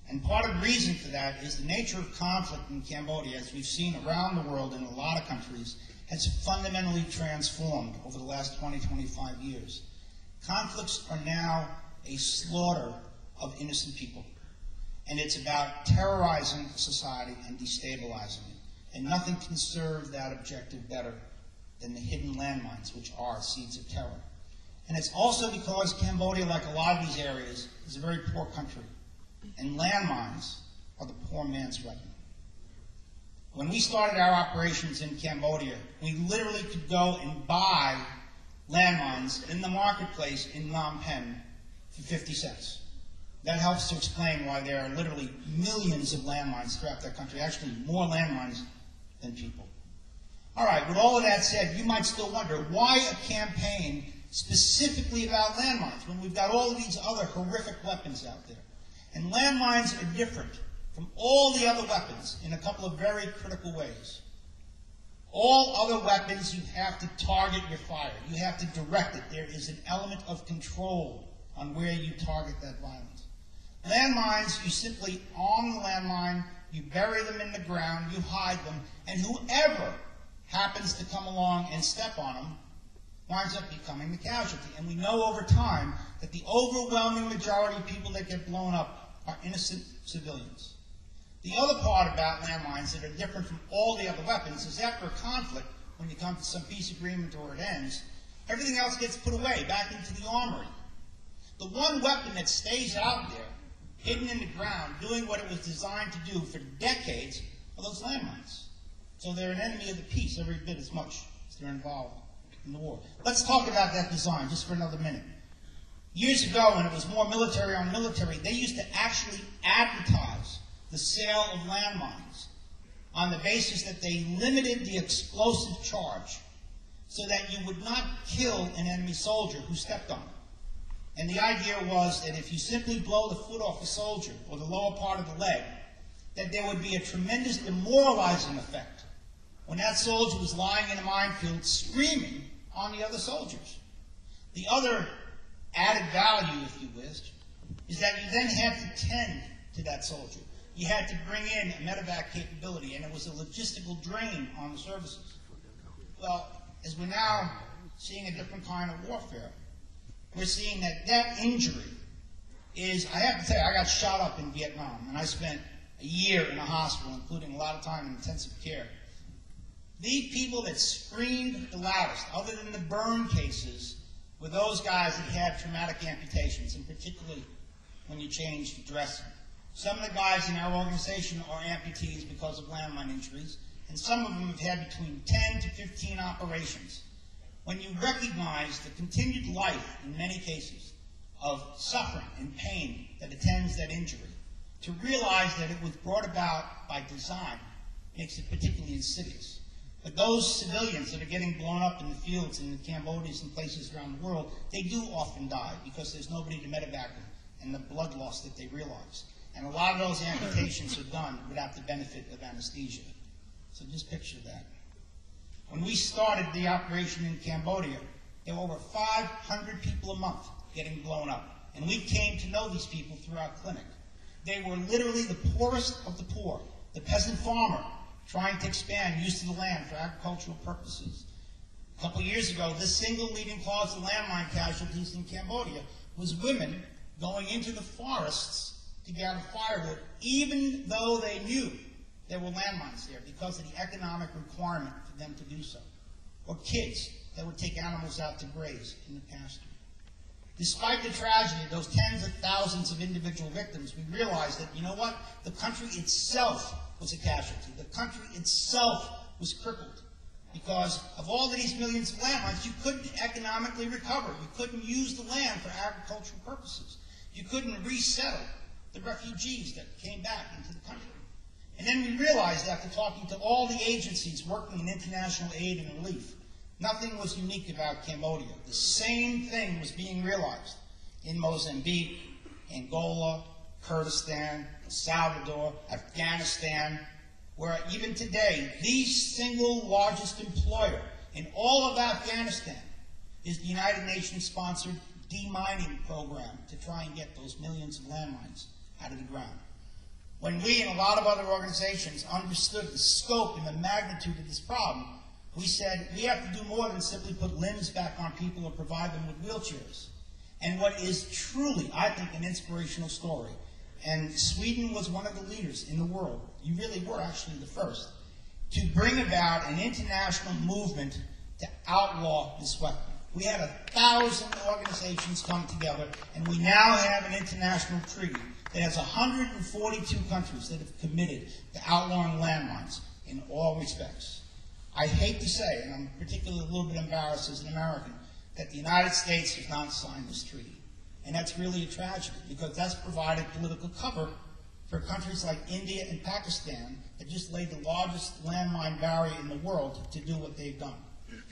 And part of the reason for that is the nature of conflict in Cambodia, as we've seen around the world in a lot of countries, has fundamentally transformed over the last 20, 25 years. Conflicts are now a slaughter of innocent people. And it's about terrorizing society and destabilizing it. And nothing can serve that objective better than the hidden landmines, which are seeds of terror. And it's also because Cambodia, like a lot of these areas, is a very poor country. And landmines are the poor man's weapon. When we started our operations in Cambodia, we literally could go and buy landmines in the marketplace in Phnom Penh for 50 cents. That helps to explain why there are literally millions of landmines throughout that country, actually more landmines than people. All right, with all of that said, you might still wonder, why a campaign specifically about landmines when we've got all of these other horrific weapons out there? And landmines are different from all the other weapons in a couple of very critical ways. All other weapons, you have to target your fire. You have to direct it. There is an element of control on where you target that violence. Landmines, you simply arm the landmine, you bury them in the ground, you hide them, and whoever happens to come along and step on them winds up becoming the casualty. And we know over time that the overwhelming majority of people that get blown up are innocent civilians. The other part about landmines that are different from all the other weapons is after a conflict, when you come to some peace agreement or it ends, everything else gets put away, back into the armory. The one weapon that stays out there, hidden in the ground, doing what it was designed to do for decades, are those landmines. So they're an enemy of the peace every bit as much as they're involved in the war. Let's talk about that design just for another minute. Years ago, when it was more military on military, they used to actually advertise the sale of landmines on the basis that they limited the explosive charge so that you would not kill an enemy soldier who stepped on it. And the idea was that if you simply blow the foot off a soldier or the lower part of the leg, that there would be a tremendous demoralizing effect when that soldier was lying in a minefield screaming on the other soldiers. The other added value, if you wish, is that you then had to tend to that soldier. You had to bring in a medevac capability, and it was a logistical drain on the services. Well, as we're now seeing a different kind of warfare, we're seeing that that injury is, I have to tell you, I got shot up in Vietnam, and I spent a year in a hospital, including a lot of time in intensive care. The people that screamed the loudest, other than the burn cases, were those guys that had traumatic amputations, and particularly when you changed dressing. Some of the guys in our organization are amputees because of landmine injuries, and some of them have had between 10 to 15 operations. When you recognize the continued life, in many cases, of suffering and pain that attends that injury, to realize that it was brought about by design makes it particularly insidious. But those civilians that are getting blown up in the fields in Cambodia and places around the world, they do often die because there's nobody to medevac them and the blood loss that they realize. And a lot of those amputations are done without the benefit of anesthesia. So just picture that. When we started the operation in Cambodia, there were over 500 people a month getting blown up. And we came to know these people through our clinic. They were literally the poorest of the poor, the peasant farmer trying to expand use of the land for agricultural purposes. A couple of years ago, the single leading cause of landmine casualties in Cambodia was women going into the forests to gather firewood, even though they knew there were landmines there because of the economic requirement for them to do so. Or kids that would take animals out to graze in the pasture. Despite the tragedy of those tens of thousands of individual victims, we realized that, you know what? The country itself was a casualty. The country itself was crippled because of all of these millions of landmines. You couldn't economically recover. You couldn't use the land for agricultural purposes. You couldn't resettle the refugees that came back into the country. And then we realized, after talking to all the agencies working in international aid and relief, nothing was unique about Cambodia. The same thing was being realized in Mozambique, Angola, Kurdistan, El Salvador, Afghanistan, where even today, the single largest employer in all of Afghanistan is the United Nations-sponsored demining program to try and get those millions of landmines out of the ground. When we and a lot of other organizations understood the scope and the magnitude of this problem, we said we have to do more than simply put limbs back on people or provide them with wheelchairs. And what is truly, I think, an inspirational story, and Sweden was one of the leaders in the world, you really were actually the first, to bring about an international movement to outlaw this weapon. We had 1,000 organizations come together, and we now have an international treaty that has 142 countries that have committed to outlawing landmines in all respects. I hate to say, and I'm particularly a little bit embarrassed as an American, that the United States has not signed this treaty. And that's really a tragedy, because that's provided political cover for countries like India and Pakistan that just laid the largest landmine barrier in the world to do what they've done.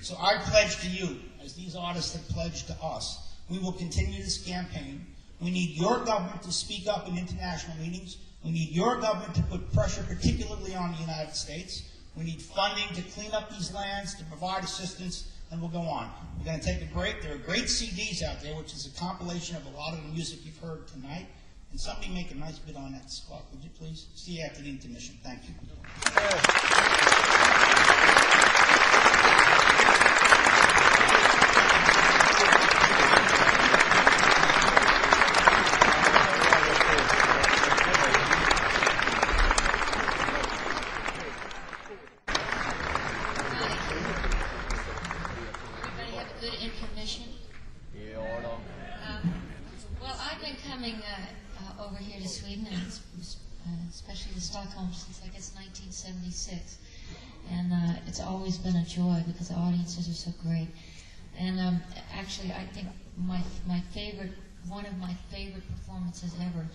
So I pledge to you, as these artists have pledged to us, we will continue this campaign. We need your government to speak up in international meetings. We need your government to put pressure particularly on the United States. We need funding to clean up these lands, to provide assistance, and we'll go on. We're going to take a break. There are great CDs out there, which is a compilation of a lot of the music you've heard tonight. And somebody make a nice bit on that, Scott, would you please? See you after the intermission. Thank you. Over here to Sweden, and especially to Stockholm, since I guess 1976. And it's always been a joy because the audiences are so great. And actually, I think one of my favorite performances ever,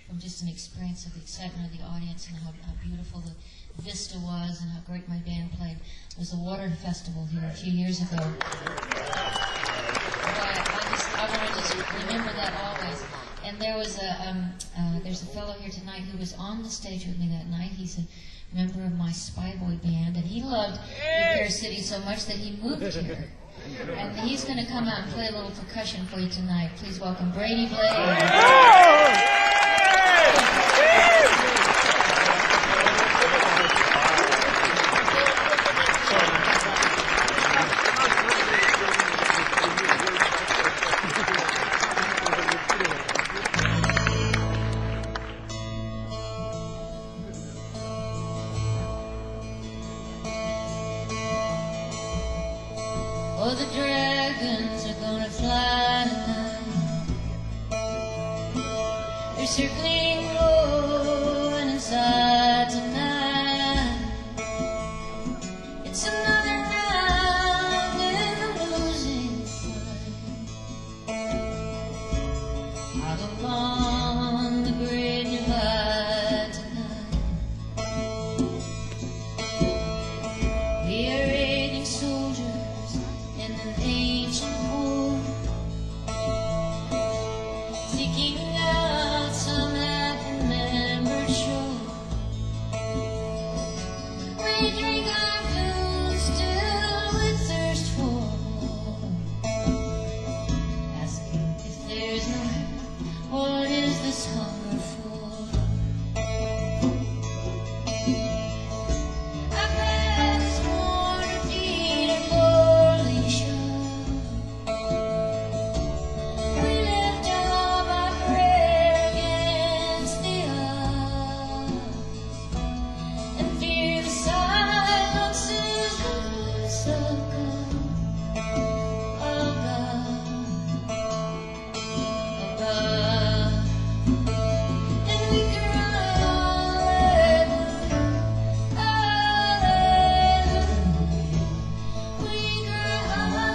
from just an experience of the excitement of the audience and how beautiful the vista was and how great my band played, was the Water Festival here a few years ago. I want to just remember that always. And there's a fellow here tonight who was on the stage with me that night. He's a member of my Spy Boy band, and he loved Repair City so much that he moved here. And he's going to come out and play a little percussion for you tonight. Please welcome Brady Blade. Oh, the dragons are gonna fly tonight. They're circling low and inside tonight. It's another round in the losing fight. Out along the great divide tonight. We are raging soldiers in an ancient war, seeking out some half-remembered shore. We drink our fill still with thirst for more, asking if there's no heaven, what is this hunger for? Our paths worn, our feet are poorly shod. We lift up our prayer against the odds, and fear the silences voice of God, of God, of God. And we cry, hallelujah, hallelujah. We cry, hallelujah.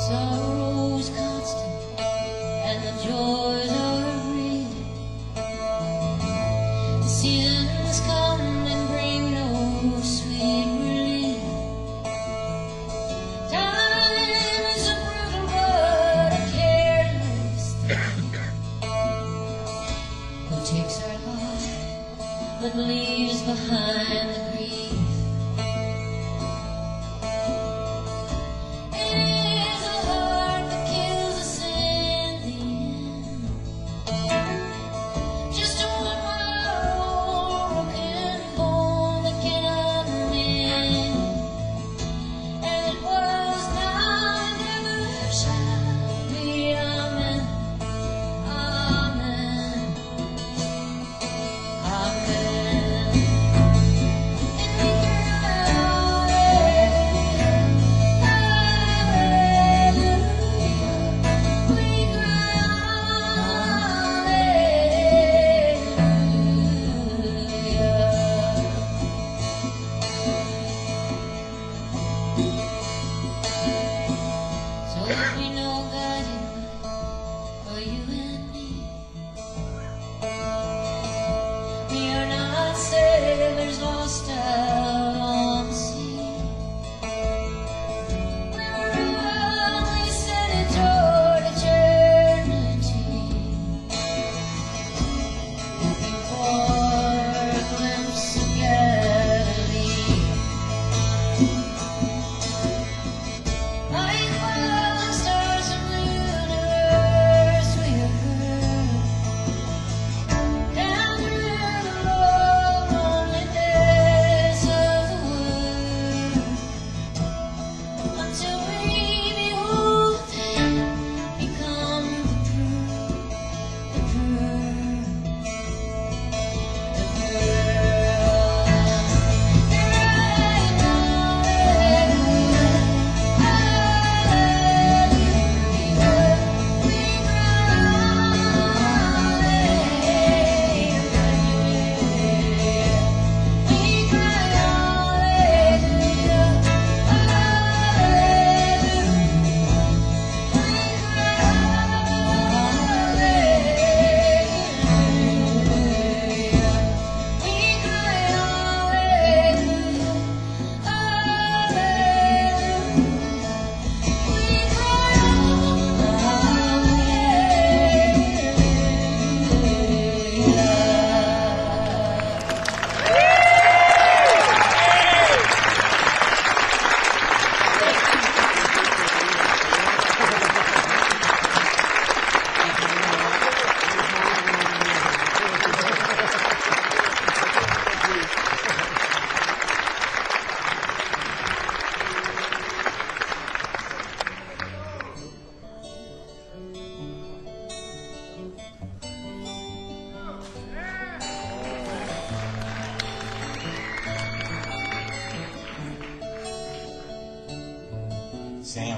Sorrow's constant and the joys are real. The seasons come and bring no sweet relief. Time is a brutal but a careless thief, who takes our life but leaves behind the grief. It is a heart that kills us in the end. Just one more broken bone that cannot mend. And it was now and never shall be. Amen. Amen. Amen.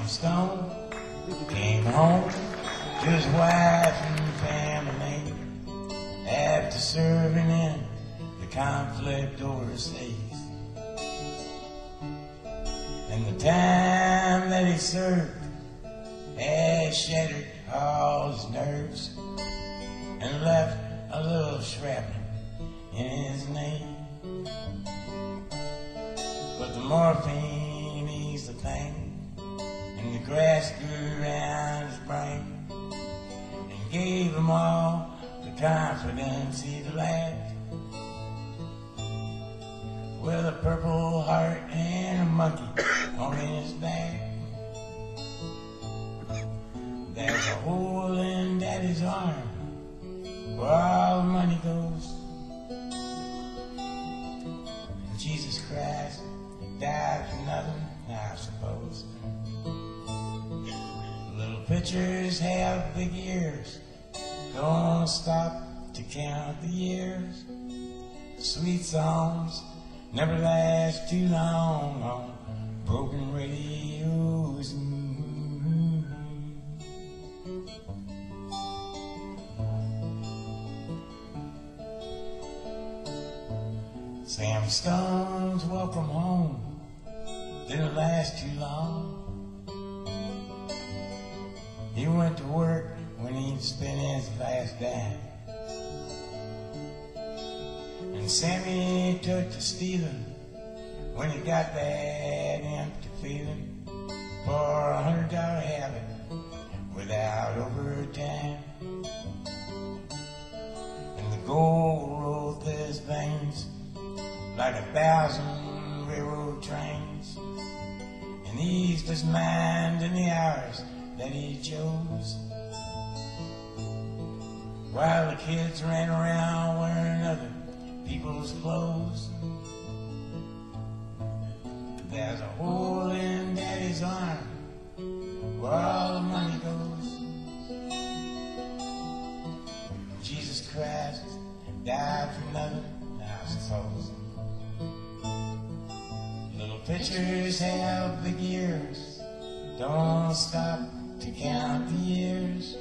Stone came home to his wife and family after serving in the conflict overseas. And the time that he served had shattered all his nerves and left a little shrapnel in his knee. But the morphine eased the pain, and the grass grew around his brain, and gave him all the confidence he'd lacked. With a purple heart and a monkey on his back. There's a hole in Daddy's arm where all the money goes. And Jesus Christ died for nothing, I suppose. Little pictures have big ears, don't stop to count the years. Sweet songs never last too long on broken radios. Sam Stone's welcome home didn't last too long. He went to work when he'd spent his last dime. And Sammy took to stealing when he got that empty feeling for $100 habit without overtime. And the gold rolled through his veins like 1,000 railroad trains, and eased his mind in the hours that he chose, while the kids ran around wearing other people's clothes. There's a hole in Daddy's arm where all the money goes. Jesus Christ died for nothing, I suppose. Little pictures have big ears, don't stop to count the years.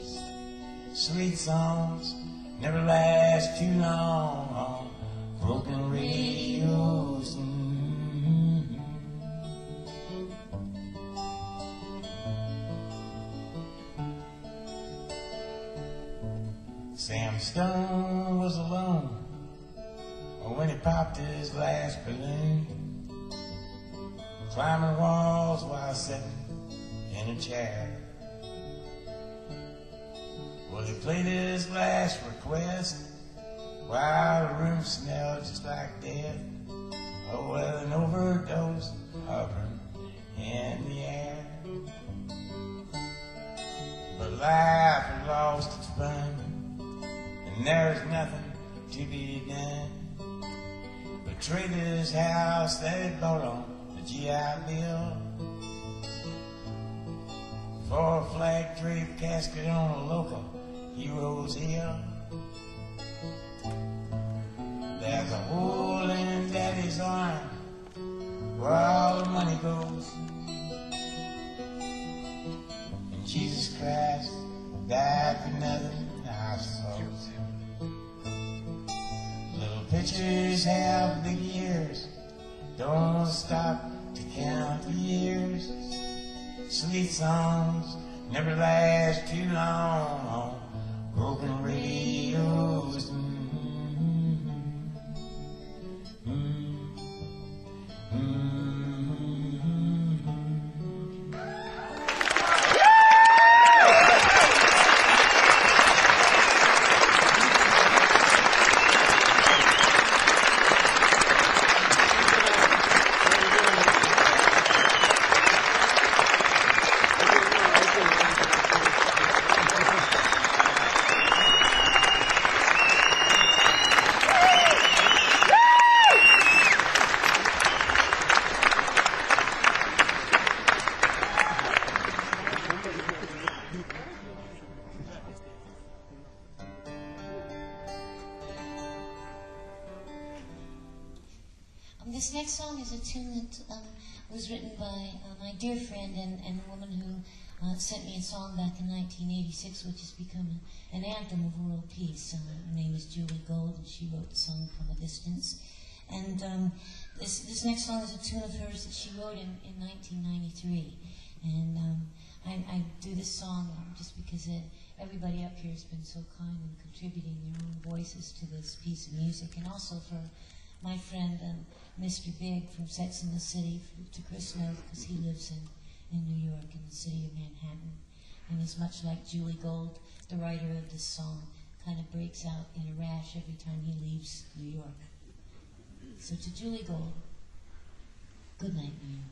Sweet songs never last too long on broken radios. Sam Stone was alone when he popped his last balloon, climbing walls while sitting in a chair. Well, he played his last request while the room smelled just like death. Oh, well, an overdose hovering in the air. But life had lost its fun, and there's nothing to be done but trade his house that he bought on the GI Bill for a flag draped casket on a local hero's hill. There's a hole in Daddy's arm where all the money goes. And Jesus Christ died for nothing, I suppose. Little pictures have big ears, don't stop to count the years. Sweet songs never last too long on broken radios. This next song is a tune that was written by my dear friend and a woman who sent me a song back in 1986, which has become an anthem of world peace. Her name is Julie Gold, and she wrote the song From a Distance. And this next song is a tune of hers that she wrote in 1993. And I do this song just because everybody up here has been so kind in contributing their own voices to this piece of music, and also for my friend Mr. Big from Sex and the City, to Chris Noth, because he lives in New York, in the city of Manhattan, and is much like Julie Gold, the writer of this song, kind of breaks out in a rash every time he leaves New York. So to Julie Gold, good night, New York.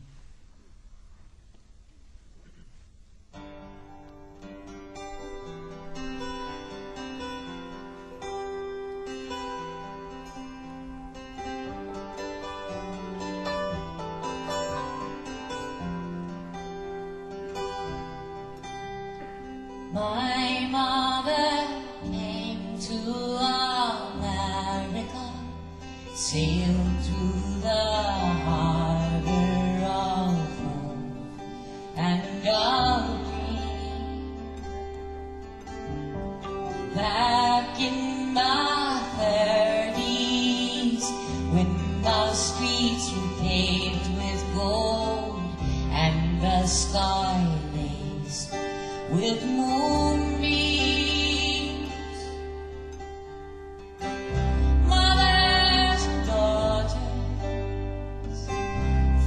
My mother came to America, sailed through the harbor of hope and of dream. Back in my 30s, when the streets were paved with gold and the sky laced with moonbeams. Mothers and daughters,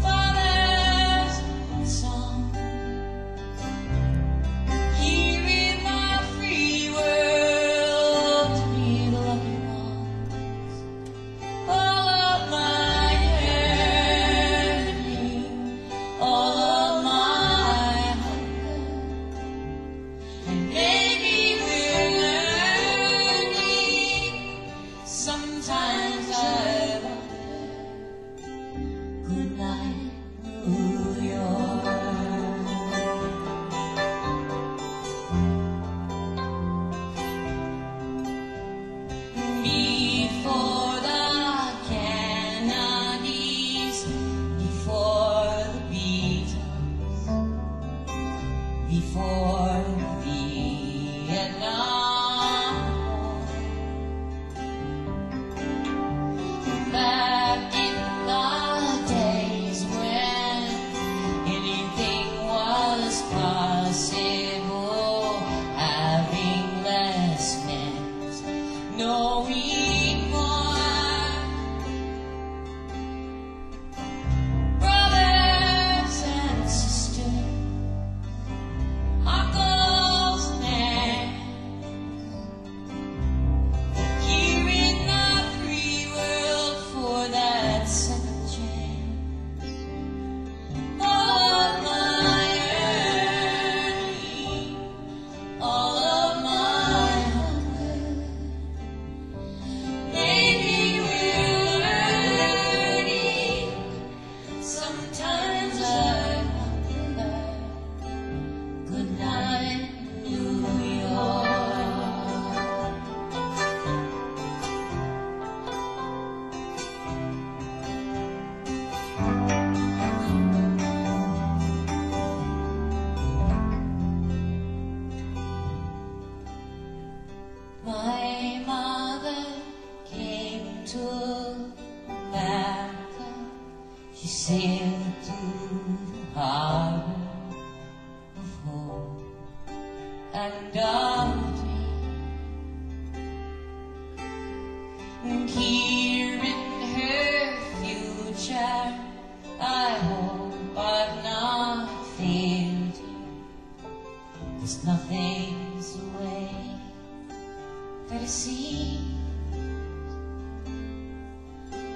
fathers and sons, here in the free world to be the lucky ones. All of my yearning, all of my hunger, and maybe we're learning. Sometimes I wonder. Good night, New York. Before the Kennedys, before the Beatles, before Vietnam War, back in the days when anything was possible, having less meant knowing more. Brothers and sisters, uncles and aunts, here in the free world for that second chance. All of my yearning, all of my hunger, maybe we're learning. Sometimes I wonder. Good night, New York. My mother came to America. She sailed through the harbor of hope and of dream. And here in her future, I hope I've not failed you. 'Cause nothing's the way that it seems.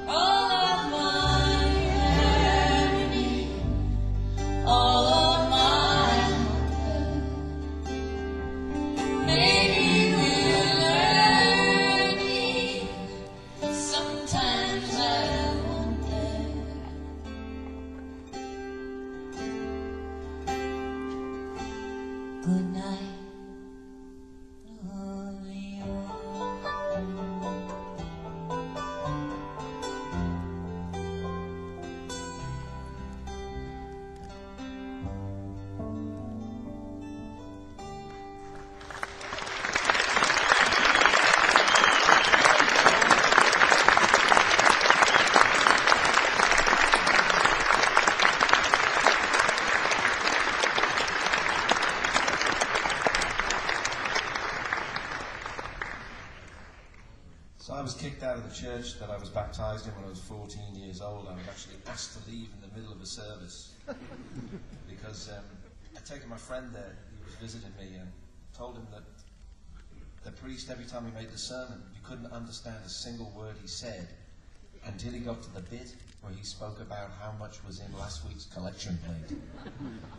All of my yearning, all of my hunger, maybe we're learning. Sometimes I wonder. Good night, New York. So I was kicked out of the church that I was baptized in when I was 14 years old. I was actually asked to leave in the middle of a service because I'd taken my friend there, he was visiting me, and told him that the priest, every time he made the sermon, you couldn't understand a single word he said until he got to the bit where he spoke about how much was in last week's collection plate.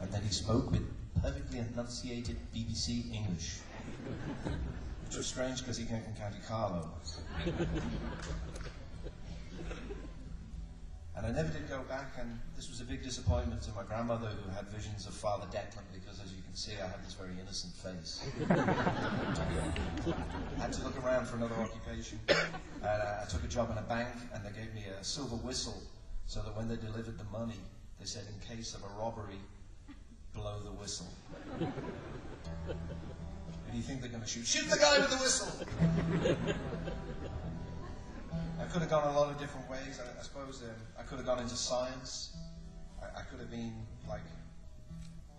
And then he spoke with perfectly enunciated BBC English, which was strange because he came from County Carlow. And I never did go back, and this was a big disappointment to my grandmother, who had visions of Father Declan, because as you can see, I have this very innocent face. I had to look around for another occupation. I took a job in a bank, and they gave me a silver whistle, so that when they delivered the money, they said, in case of a robbery, blow the whistle. Who do you think they're going to shoot? Shoot the guy with the whistle! I could have gone a lot of different ways. I suppose I could have gone into science. I could have been like...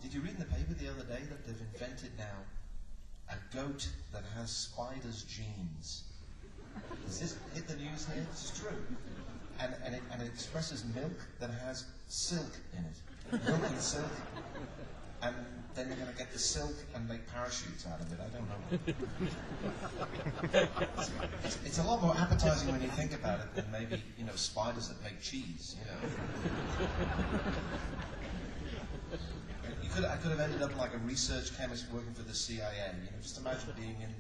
Did you read in the paper the other day that they've invented now a goat that has spider's genes? Does this hit the news here? This is true. And it expresses milk that has silk in it. Milk and silk. And then they're going to get the silk and make parachutes out of it. I don't know. It's a lot more appetizing when you think about it than maybe, spiders that make cheese, I could have ended up like a research chemist working for the CIA. Just imagine being in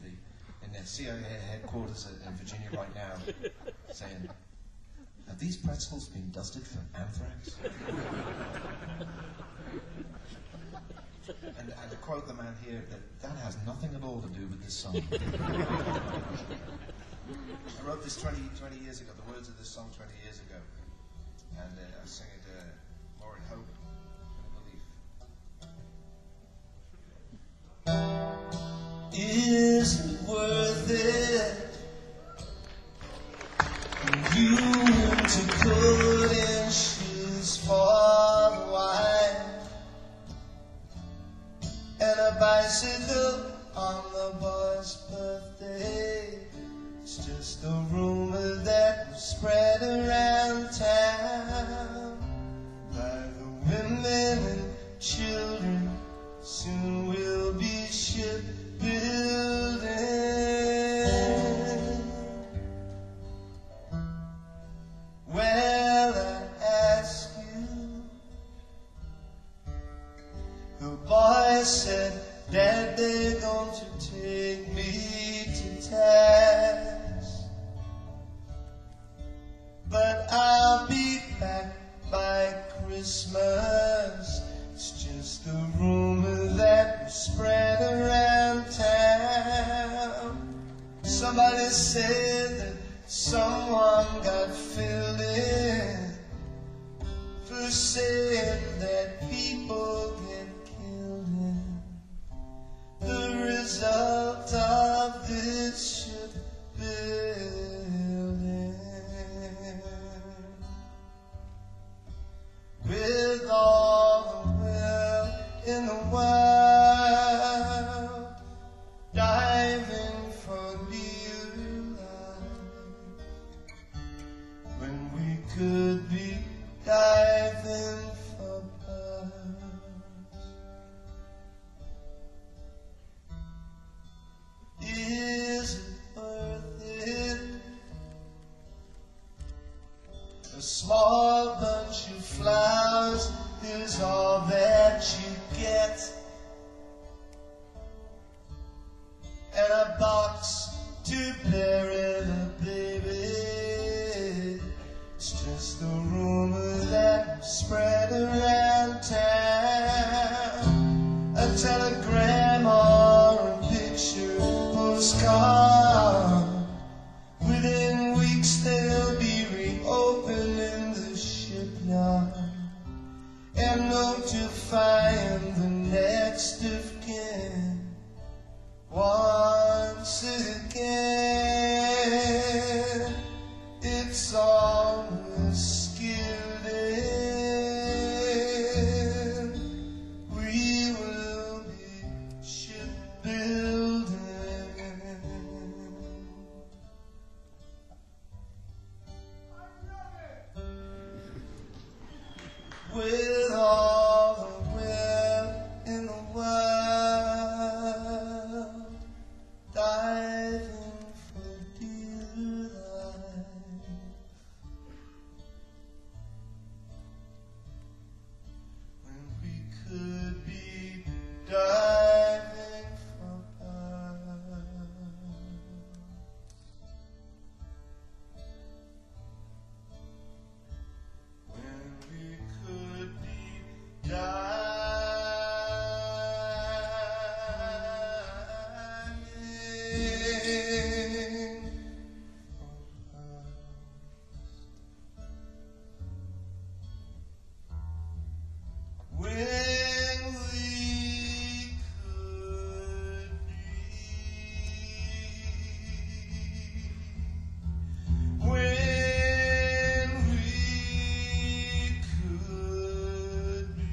the CIA headquarters in Virginia right now, saying, "Have these pretzels been dusted for anthrax?" And to quote the man here, that has nothing at all to do with this song. I wrote this 20 years ago, the words of this song 20 years ago, and I sing it more in hope than belief. Is it worth it for you to put in shoes for the wife and a bicycle on the boy's birthday? It's just a rumor that was spread around town by the women and children. Soon we'll be shipbuilding. Well, I ask you, the boy said that they're going to take me to task, but I'll be back by Christmas. It's just a rumor that was spread around town. Somebody said that someone got filled in for saying that people get killed in the result of this shipbuilding. With all the will in the world, diving for dear life, when we could be diving for pearls. Is it worth it? A small bunch of flowers is all that you get, and a box to bury the baby. It's just a rumor that spread around town. A telegram or a picture postcard. Within weeks they'll be reopening the shipyard and notifying the next of kin. Once again, it's all we're skilled in. We will be shipbuilding. with all the will in the world, diving for dear life. When we could be diving for birds. When we could be diving for birds. When we could be, when we could be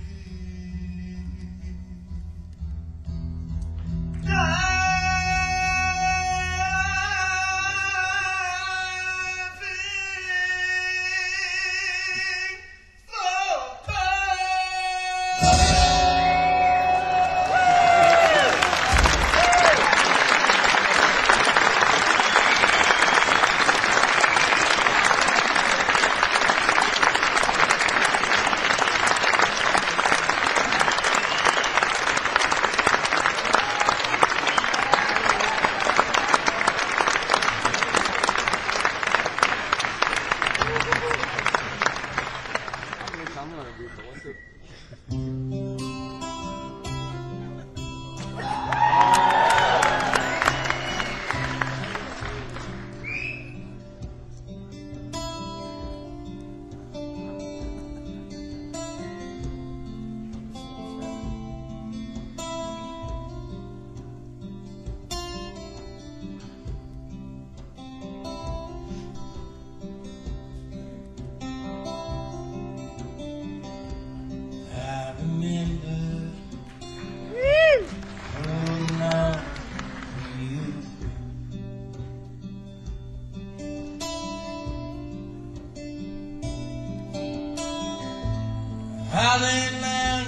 Hallelujah,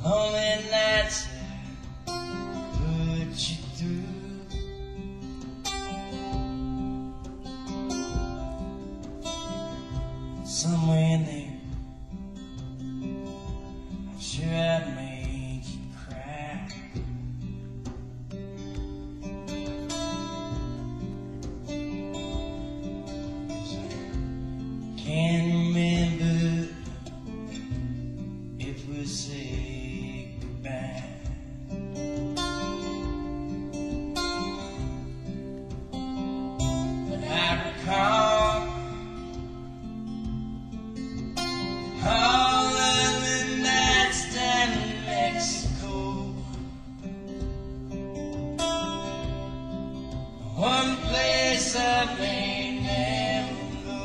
lonely nights put you through. Somewhere in there, I'm sure I'd make you cry. Can't remember if we say goodbye. But I recall all of the nights down in Mexico. One place I may never go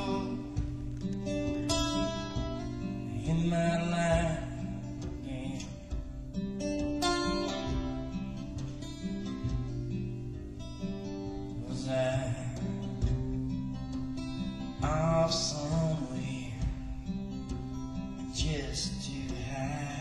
in my life again. Was I off somewhere just to hide?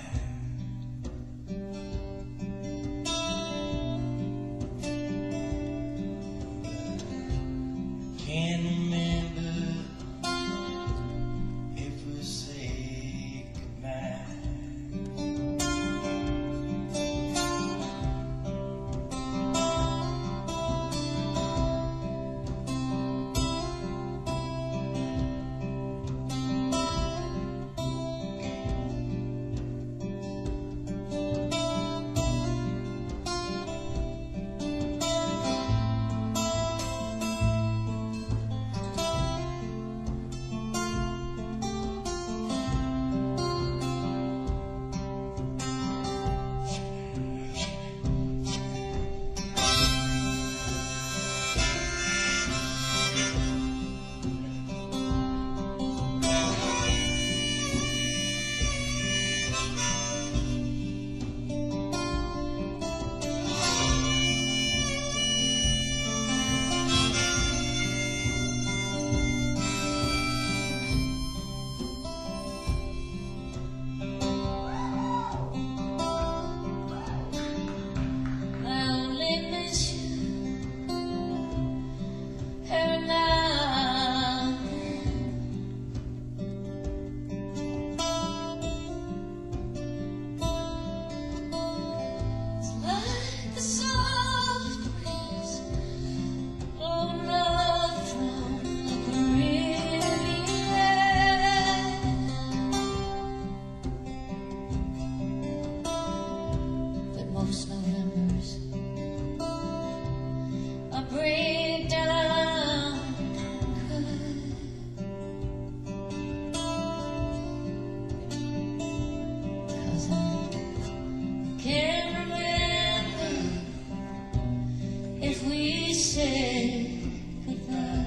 if we said goodbye.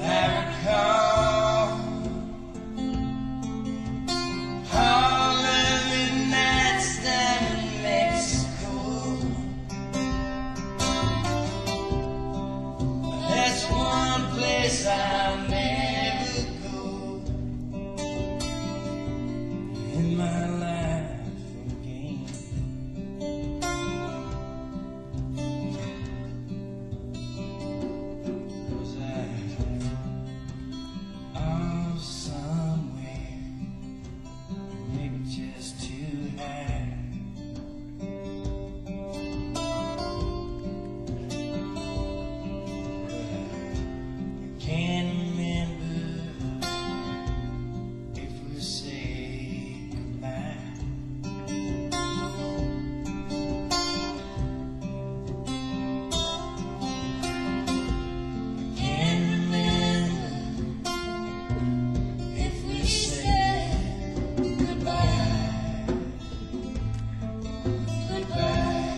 I recall all of the nights down in Mexico. That's one place I'll never go in my life again. 'Cause I'm somewhere, maybe just too high. I can't remember if we say goodbye. I can't remember if we said goodbye. Goodbye.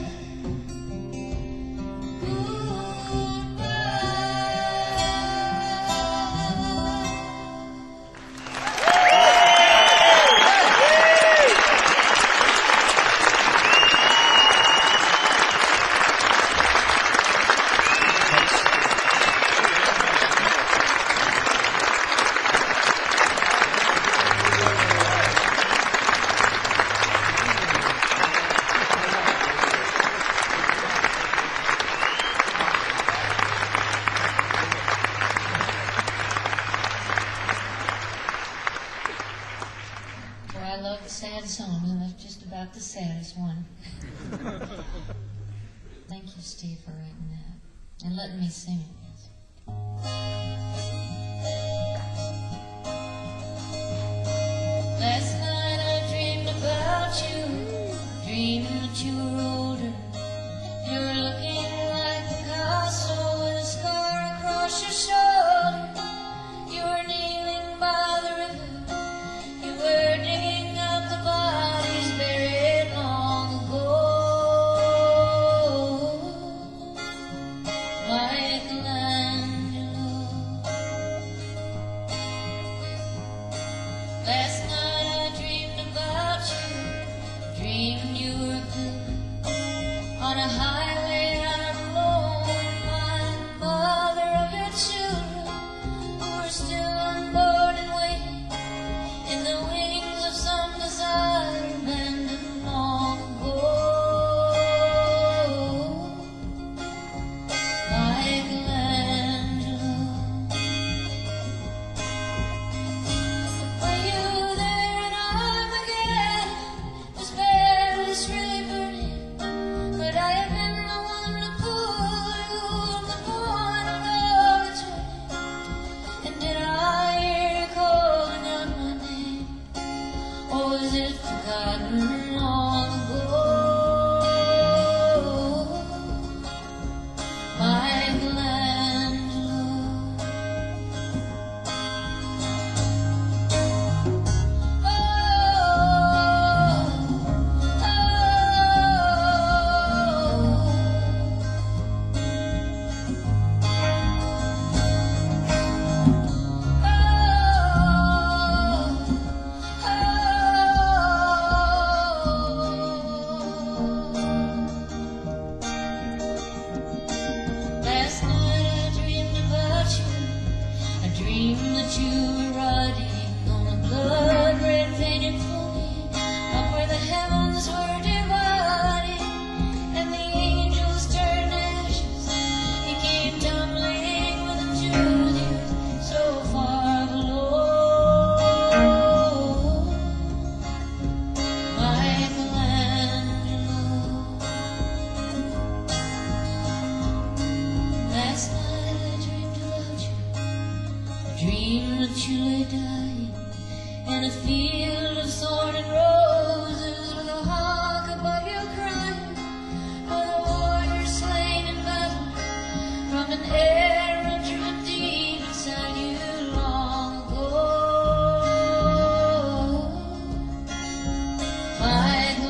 Well, I love the sad song, and that's just about the saddest one. Thank you, Steve, for writing that and letting me sing it. Last night I dreamed about you, dreaming that you were older. You were looking like Picasso with a scar across your shoulder. You were kneeling by the river. You were digging up the bodies buried long ago. Michelangelo. Last night I dreamed about you, dreamed you were a pilgrim on a highway out alone. My mother of your children who were still unborn and waiting in the wings of some desire abandoned long ago. Michelangelo. Were you there in Armageddon? Was Paris really burning? Could I have been the one to pull you on the point of no return? And did I hear you calling out my name? Or was it forgotten long ago? Michelangelo. Last night I dreamed about you. I dreamed that you were riding on a blood-red painted pony, up where the heavens were divided and the angels turned ashes. You came tumbling with the Jews so far below. Michelangelo. Last night I dreamed about you. I dreamed that you lay dying in a field of thorn and roses with a hawk above you crying for the warrior slain in battle from an arrow driven deep inside you long ago. Michelangelo.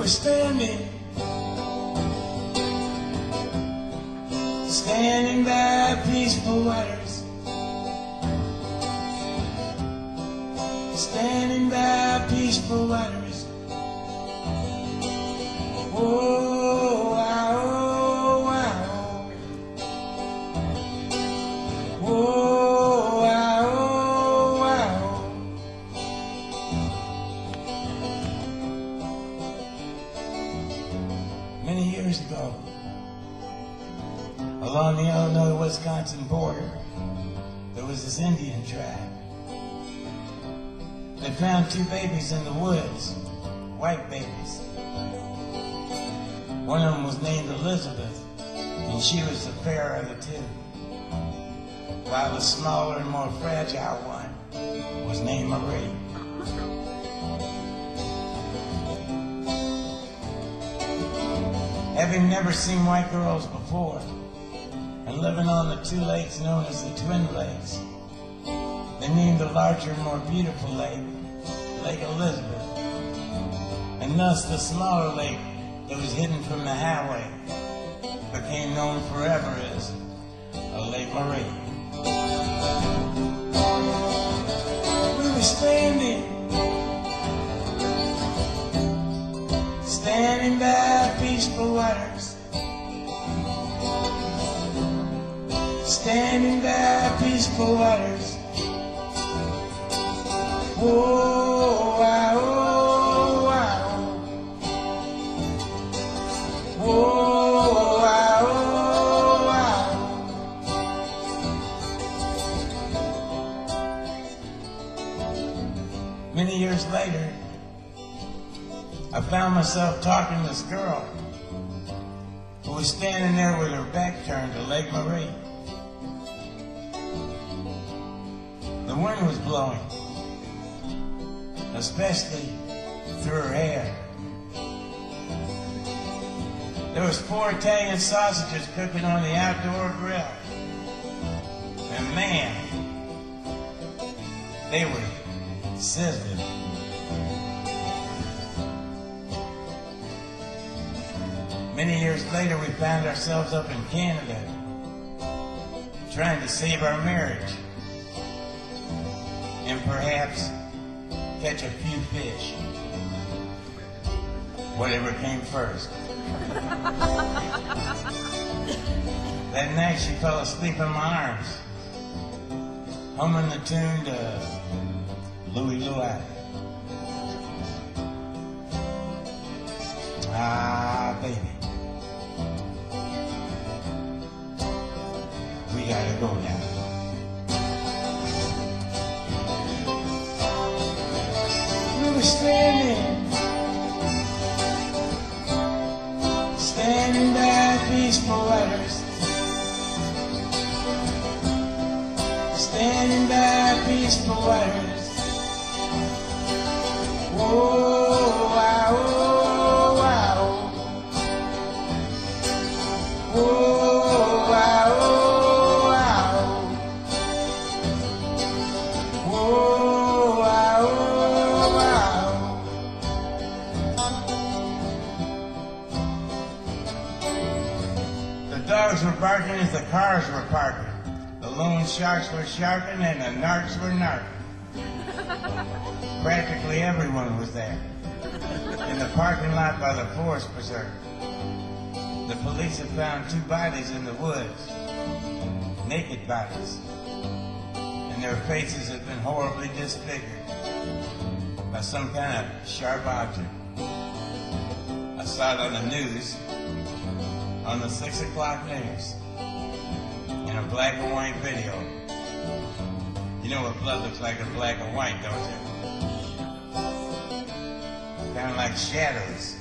standing by peaceful waters, standing by peaceful waters. Oh, wow, oh, wow. Oh, wow, oh, wow. Many years ago, along the Illinois-Wisconsin border, there was this Indian tribe. They found 2 babies in the woods, white babies. One of them was named Elizabeth, and she was the fairer of the 2, while the smaller and more fragile one was named Marie. Having never seen white girls before, and living on the 2 lakes known as the Twin Lakes, they named the larger, more beautiful lake, Lake Elizabeth, and thus the smaller lake that was hidden from the highway became known forever as Lake Marie. We were standing by peaceful waters, standing by peaceful waters. Oh, wow, oh, wow. Oh, wow, oh, wow. Many years later, I found myself talking to this girl who was standing there with her back turned to Lake Marie. The wind was blowing, especially through her hair. There was 4 Italian sausages cooking on the outdoor grill. And man, they were sizzling. Many years later, we found ourselves up in Canada, trying to save our marriage, and perhaps catch a few fish. Whatever came first. That night she fell asleep in my arms, humming the tune to Louie Louie. Ah, baby, we gotta go now. We were standing by peaceful waters, standing by peaceful waters. Oh, wow, oh, wow. Oh, wow, oh, wow. Oh, wow, oh, wow. The dogs were barking as the cars were parking. The loan sharks were sharking and the narcs were narking. Practically everyone was there. In the parking lot by the forest preserve, the police had found 2 bodies in the woods, naked bodies, and their faces had been horribly disfigured by some kind of sharp object. I saw it on the news, on the 6 o'clock news, in a black and white video. You know what blood looks like in black and white, don't you? Kind of like shadows.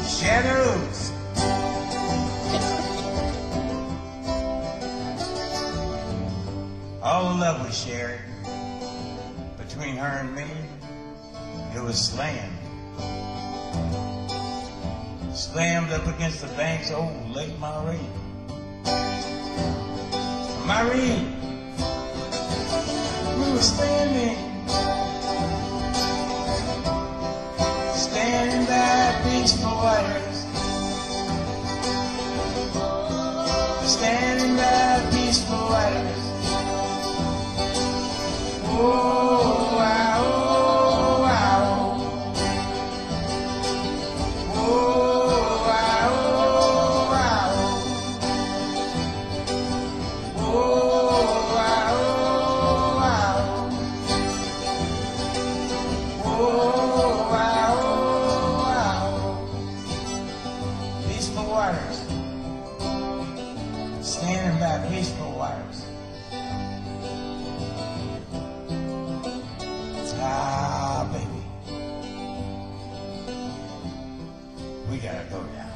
Shadows! All the love we shared between her and me, it was slammed. Slammed up against the banks of old Lake Marie. Marie, we were standing waters, standing by peaceful waters. Oh, wow, oh, wow. Oh, wow, oh, wow. Oh, wow, oh, wow. Oh, wow, oh, wow. Peaceful waters, standing by peaceful waters. Ah, baby, we gotta go now.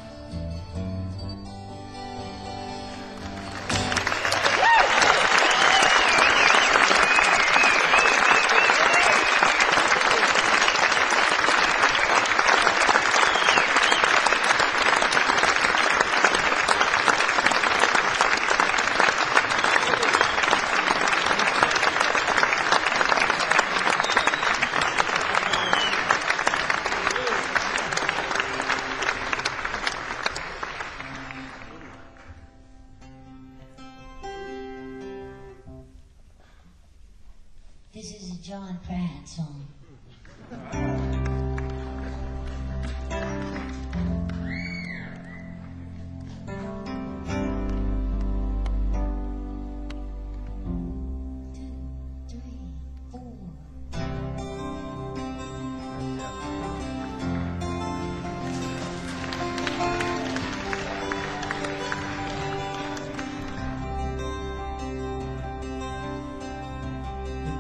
This is a John Prine song.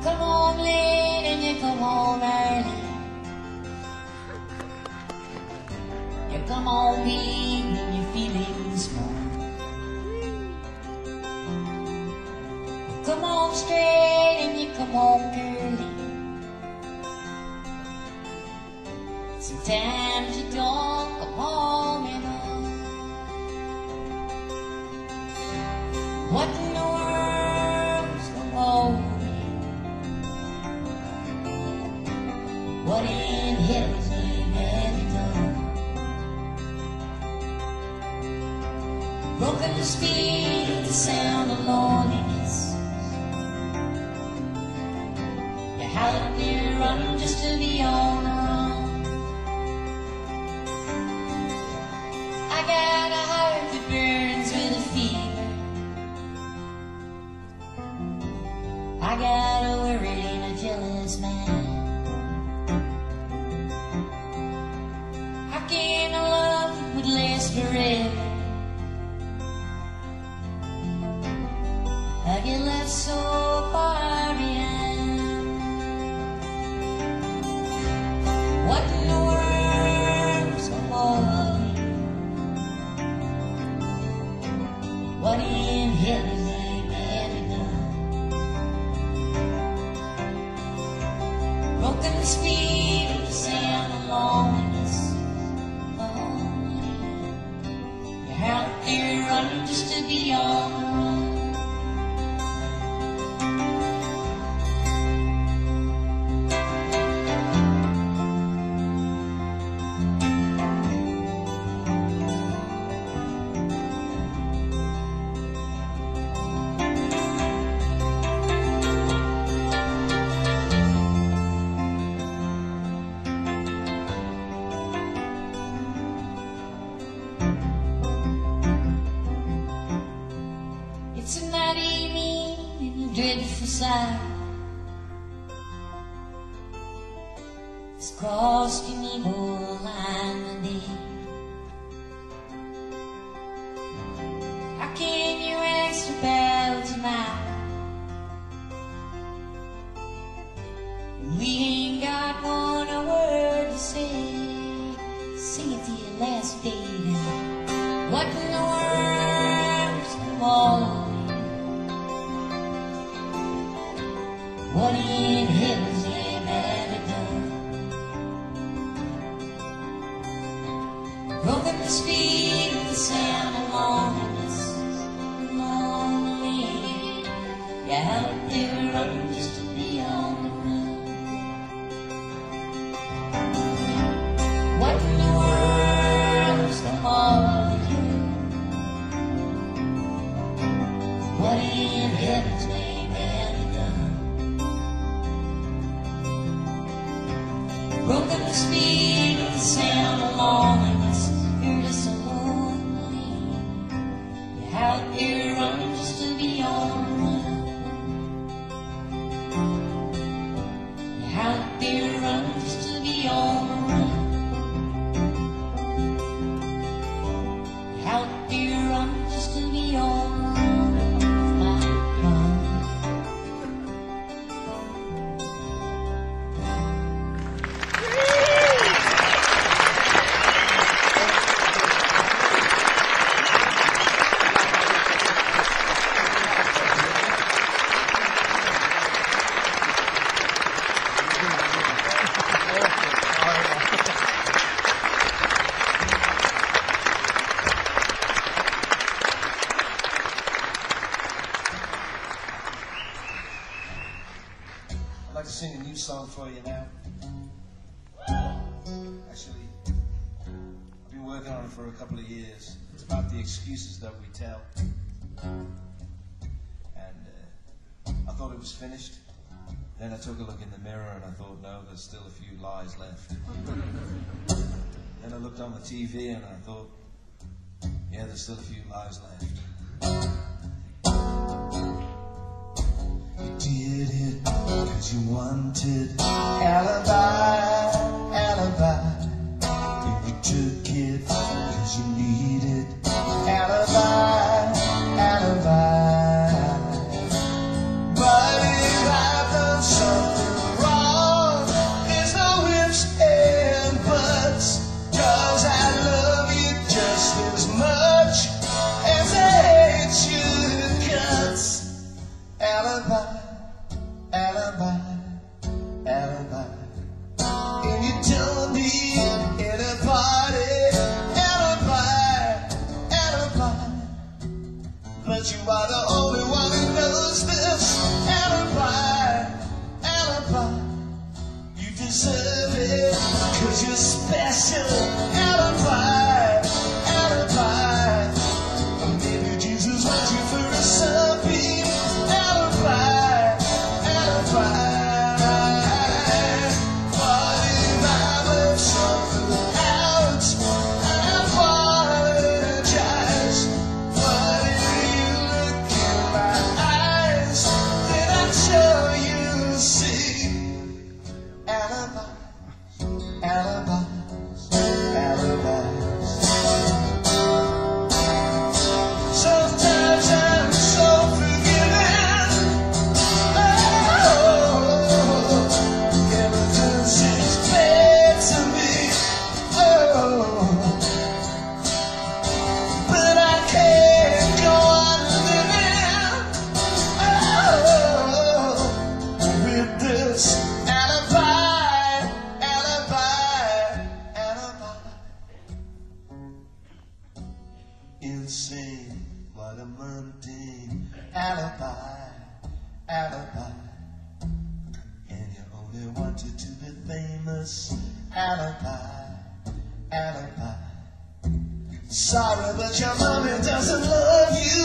Come home late and you come home early. You come home mean when you're feeling small. You come home straight and you come home curly. Sometimes you don't come home at all. What in the world's the wrong? What in heaven's name have you done? Broken the speed of the sound of loneliness. You howled near run just to be on the run. I got a heart that burns with a fever. I got a worried and a jealous man. Can a love that would last forever? I get left so far behind. What in the world's the holy? What in heaven's name have you done? Broken the speed of the sound of loneliness. Out there running just to be on the run. It's a night evening in a dreadful sight. It's crossed an evil line today. How can you ask about tonight? We ain't got one a word to say. Sing it to your last day now. What in the world's the wall? What in heaven's name have you done? Broken the speed of the sound of loneliness. Lonely, you're out there running just to be on the run. What in the world? in heaven's name have you done? Broken the speed of the sound along and it's heard us a lonely. You out there running just to be on the run. You out there running just to be on the run. You out there running just to be on the run. I'd like to sing a new song for you now. Actually, I've been working on it for a couple of years. It's about the excuses that we tell. And I thought it was finished. Then I took a look in the mirror and I thought, no, there's still a few lies left. Then I looked on the TV and I thought, yeah, there's still a few lies left. You did it 'cause you wanted alibi, alibi. And you took it 'cause you needed alibi, alibi. But if I've done something wrong, there's no ifs and buts. 'Cause I love you just as much as I hate your guts. Alibi, alibi, alibi. And you told me in a party, alibi, alibi. But you are the only one who knows this. Alibi, alibi. You deserve it 'cause you're special. Alibi, alibi. Or maybe Jesus wants you for a sunbeam. Alibi, alibi. But if I left something out, I apologize. But if you look in my eyes, then I'm sure you'll see. Alibis, alibis, alibis. Sometimes I'm so forgiving. Oh, evidence is bad to me. Oh, but I can't go on living. Oh, with this alibi, alibi, alibi. Insane, what a mundane alibi, alibi. And you only wanted to be famous, alibi, alibi. Sorry, but your mommy doesn't love you,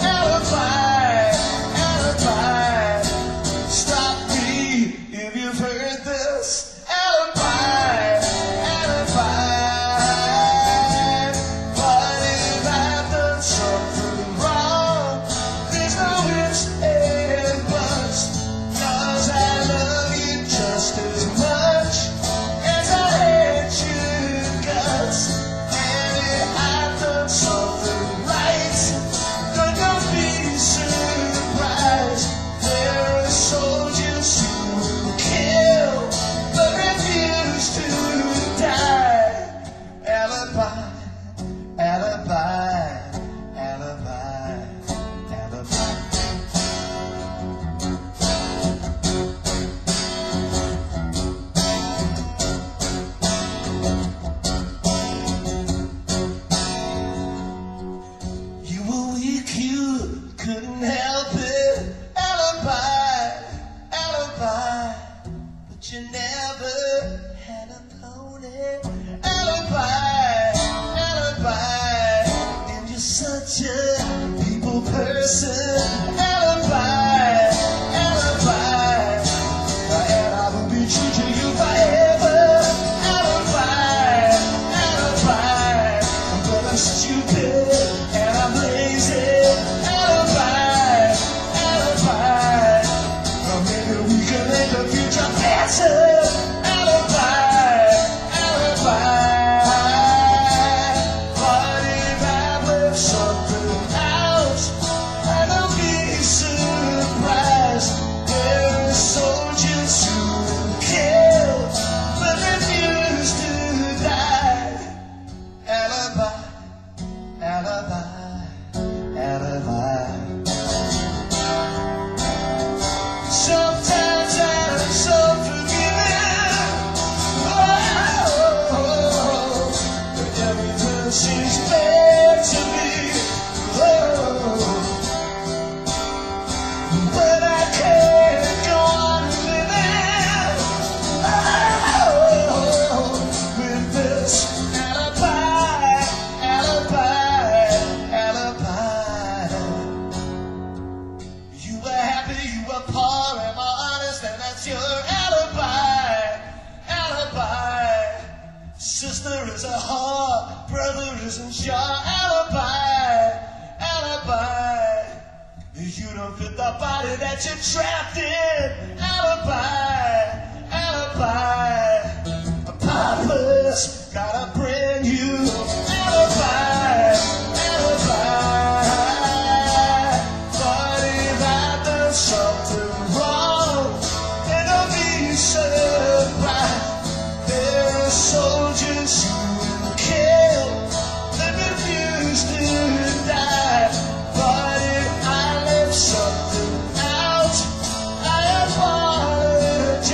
alibi, alibi. Stop me if you've heard this, alibi, alibi. But if I've done something wrong, there's no ifs and buts. 'Cause I love you just as much as I hate your guts. And if I've done something right, then don't be surprised. There are soldiers who kill but refuse to die. Alibi, alibi, alibi, alibi. You were weak, you couldn't help it. Alibi, alibi. But you never had a pony. Alibi, alibi. And you're such a people evil person. Alibi, alibi, and I will be true to you forever. Alibi, alibi, but I'm stupid and I'm lazy. Alibi, alibi, or maybe we can make the future better. Alibi, alibi. What if I left something out? I don't be surprised. There are soldiers who will kill but refuse to die. Alibi, alibi, alibi. Sometimes I'm so forgiving. But everything seems bad to me. But I can't go on living with this alibi, alibi, alibi. You were happy, you were poor, am I honest? And that's your alibi, alibi. Sister is a whore, brother isn't sure. Alibi, alibi. You don't fit the body that you're trapped in. Alibi, alibi. Papa's gotta bring you. Alibi, alibi. But if I've done something wrong, then don't be surprised. There are soldiers who will kill and refuse to die. But if I left something out, I apologize.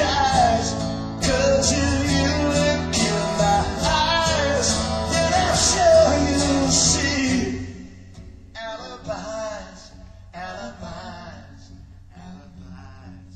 'Cause if you look in my eyes, then I'm sure you'll see alibis, alibis, alibis, alibis.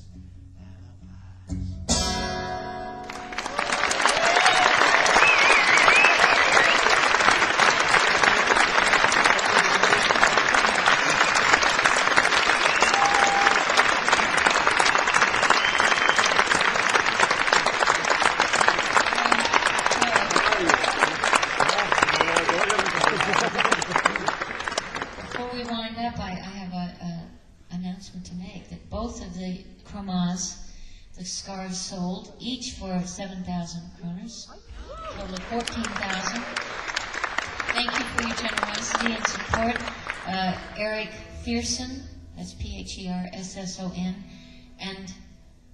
Before we wind up, I have an announcement to make that both of the chromas, the scarves sold, each for 7,000 kroners, total of 14,000. Thank you for your generosity and support. Eric Fearson, that's P-H-E-R-S-S-O-N, and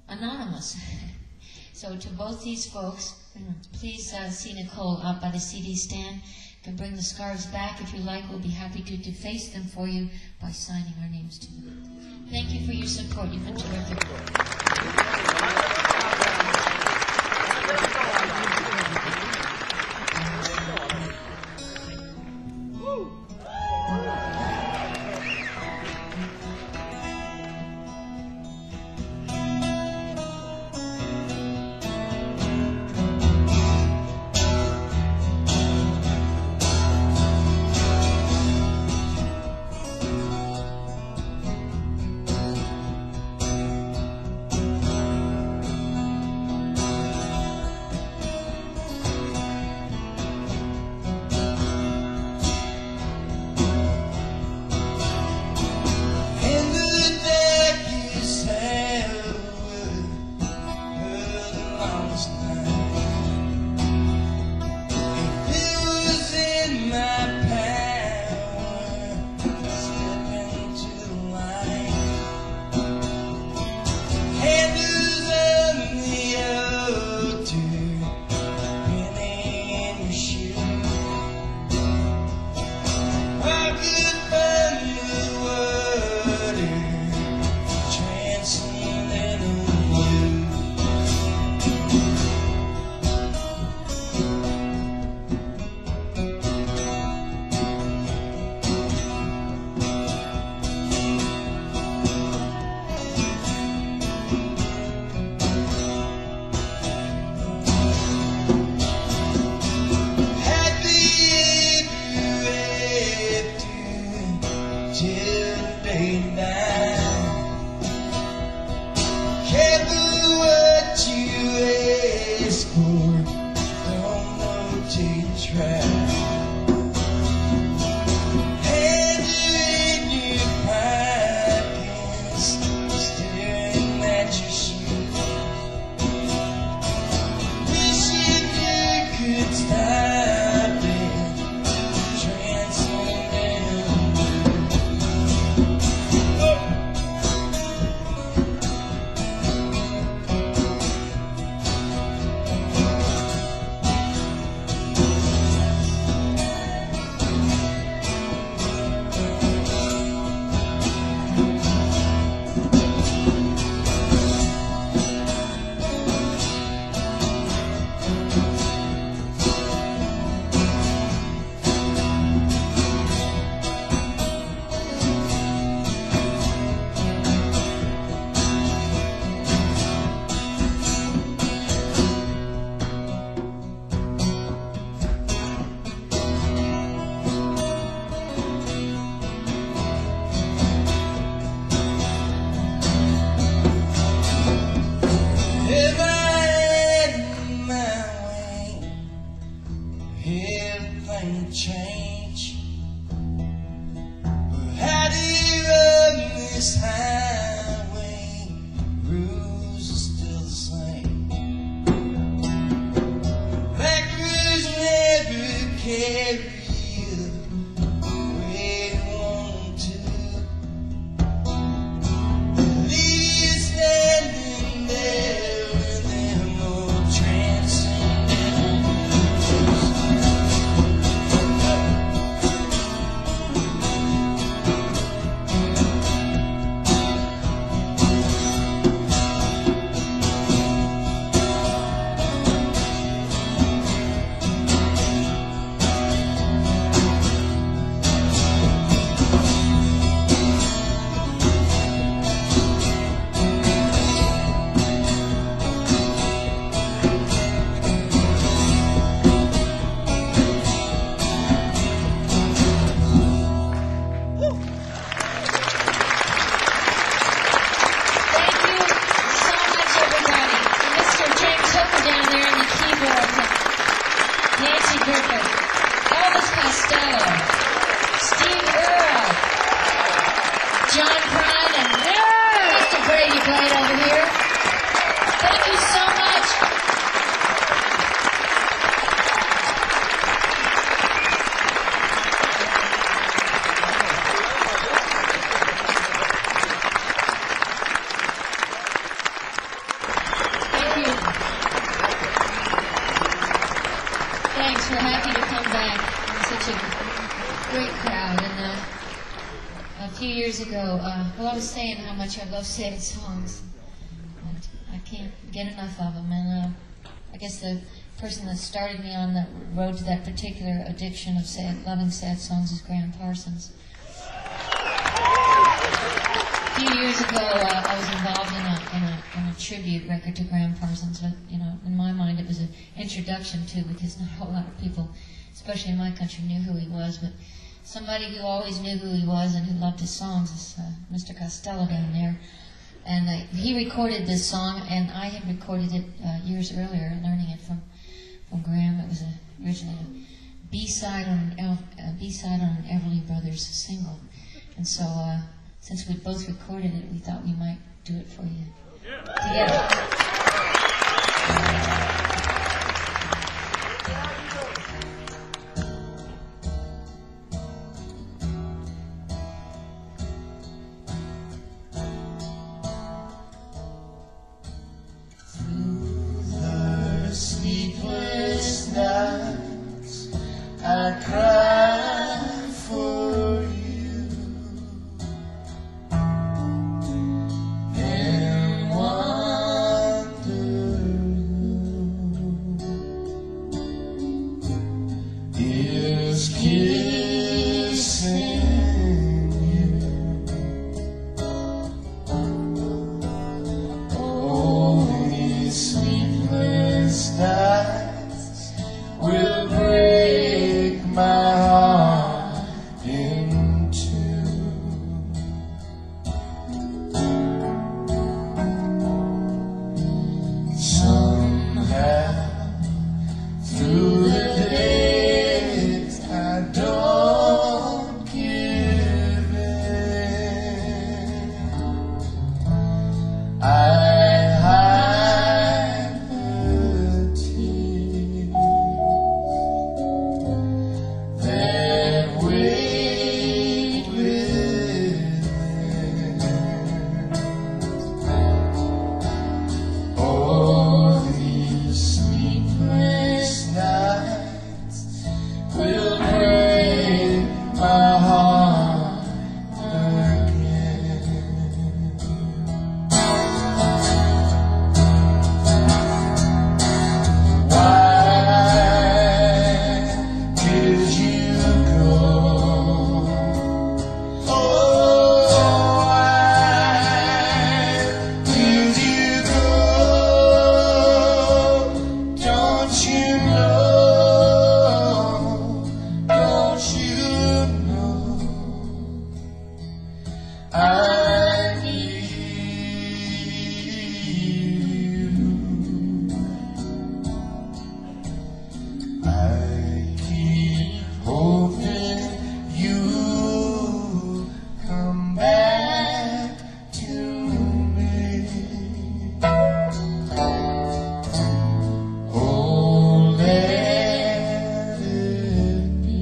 Anonymous. So to both these folks, please see Nicole out by the CD stand. You can bring the scarves back if you like. We'll be happy to deface them for you by signing our names to them. Thank you for your support. You've been terrific. till laying down. Can't do what you ask for, don't know till you try. Hand in your pockets, staring at your shoes. Wishing you could stop it, Trancendental. If I had my way, everything would change. But how do you run this highway? Rules are still the same. Back roads never carry you where you want to. Leave you standing there with them old transcendentals. Nanci Griffith, Elvis Costello, Steve Earle, John Prine, and Mr. Brady Bright over here. Thank you so much. Thank you. Thanks. We're happy to come back. Such a great crowd. And a few years ago, well, I was saying how much I love sad songs. And I can't get enough of them. And I guess the person that started me on the road to that particular addiction of loving sad songs is Graham Parsons. A few years ago, I was involved in a tribute record to Graham Parsons. But, you know, in my mind, it was an introduction to, because not a whole lot of people, especially in my country, knew who he was. But somebody who always knew who he was and who loved his songs is Mr. Costello down there. And he recorded this song, and I had recorded it years earlier, learning it from Graham. It was originally a B-side on an Everly Brothers single. And so, since we both recorded it, we thought we might do it for you together. Through the sleepless nights, I cry for you. And wonder I need you. I keep hoping you come back to me. Oh, let it be.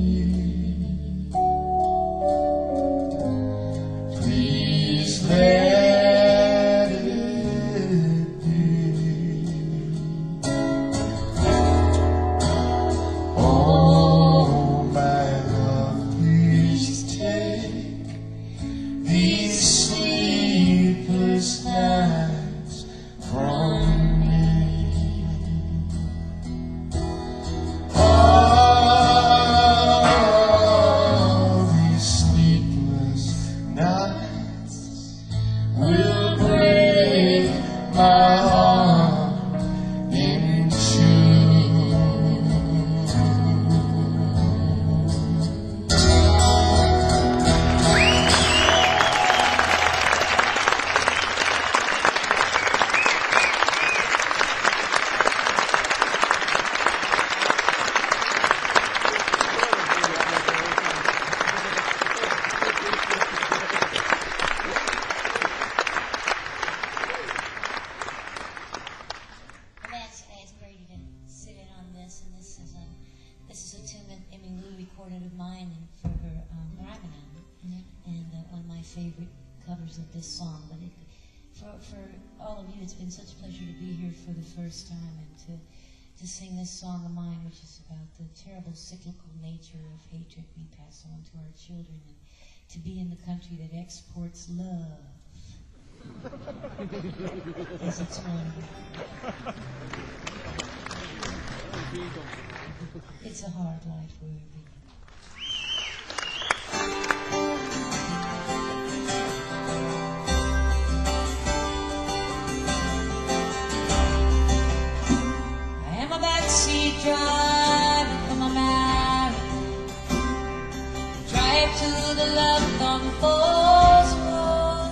Please let it be. Oh, my love, please take these sleepless nights from me. All these sleepless nights will break my heart in two. It's great to sit in on this, and this is a tune that Emmylou recorded of mine and for her Ramadan, and one of my favorite covers of this song. But for all of you, it's been such a pleasure to be here for the first time and to sing this song of mine, which is about the terrible cyclical nature of hatred we pass on to our children, and to be in the country that exports love. Yes, it's wonderful. It's a hard life we're living. I am a backseat driver from America. Drive to the love on the force road.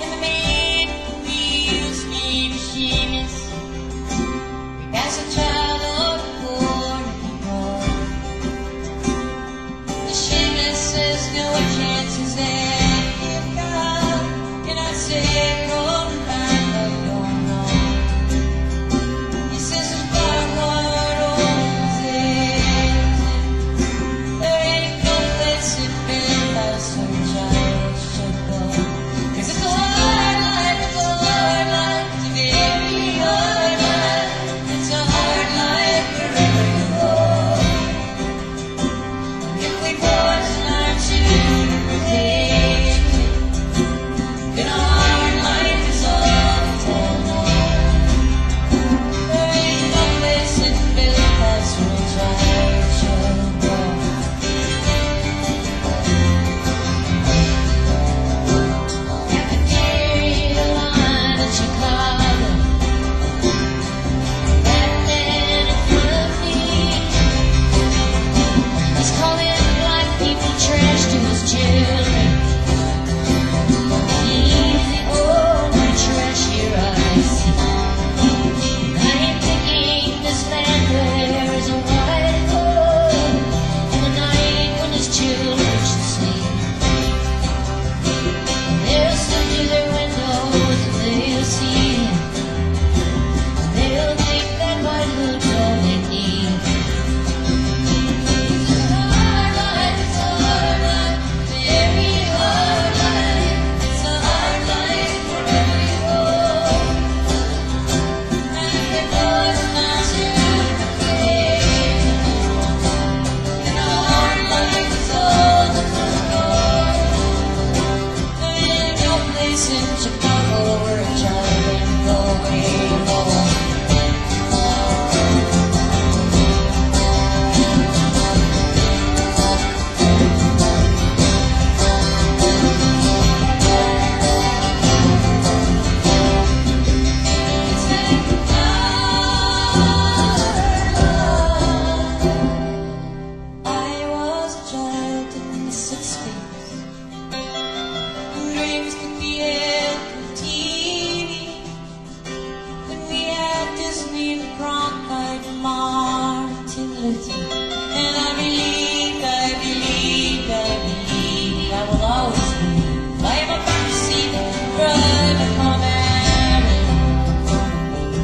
And the maid who wheels me machinist. We pass a child over the board. The machinist says no chances there. God, and I say, roll the line, but don't know. He says it's far more over there. There ain't no place in Belfast where a child should go. 'Cause it's a hard life, it's a hard life, it's a very hard life. It's a hard life wherever you go. If we force our children to take it, then a hard life is all they'll know. There ain't no place in Belfast where a child should go. Cafeteria line in Chicago. That man in front of me, he's calling black people trash to his children. He's the only trash here I see. I ain't thinking this man wears a white coat in the night when his children should sleep. They'll step to their windows and they'll see him. They'll think that white hood's all they need. It's a hard life, it's a hard life, very hard life. It's a hard life wherever you go. And if it was not to take, then a hard life is all that will go. There ain't no place in Chicago where a child can go anymore. It's a hard life. I was a child in the 60s. times could be held for TV. When we had Disney, Cronkite, and Martin Luther. And I believe I will always believe. I am a backseat driver from America.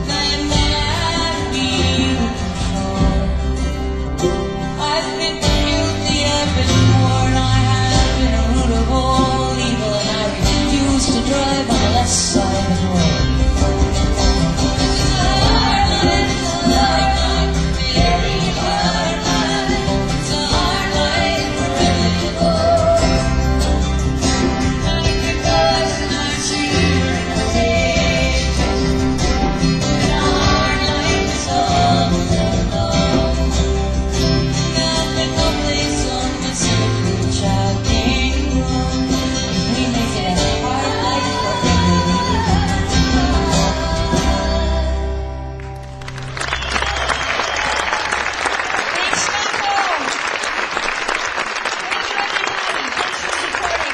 And that we control. I've been guilty, I've been born, I have been a root of all evil, and I refuse to drive on the left side of the road. It's a hard life, it's a hard life, very hard life. It's a hard life wherever you go. And if it doesn't ask you to take, and a hard life is all alone. Nothing no place on the simple chatting room. We make it a hard life for everyone. Thanks, Stockholm. Thank you, everybody. Thanks for supporting.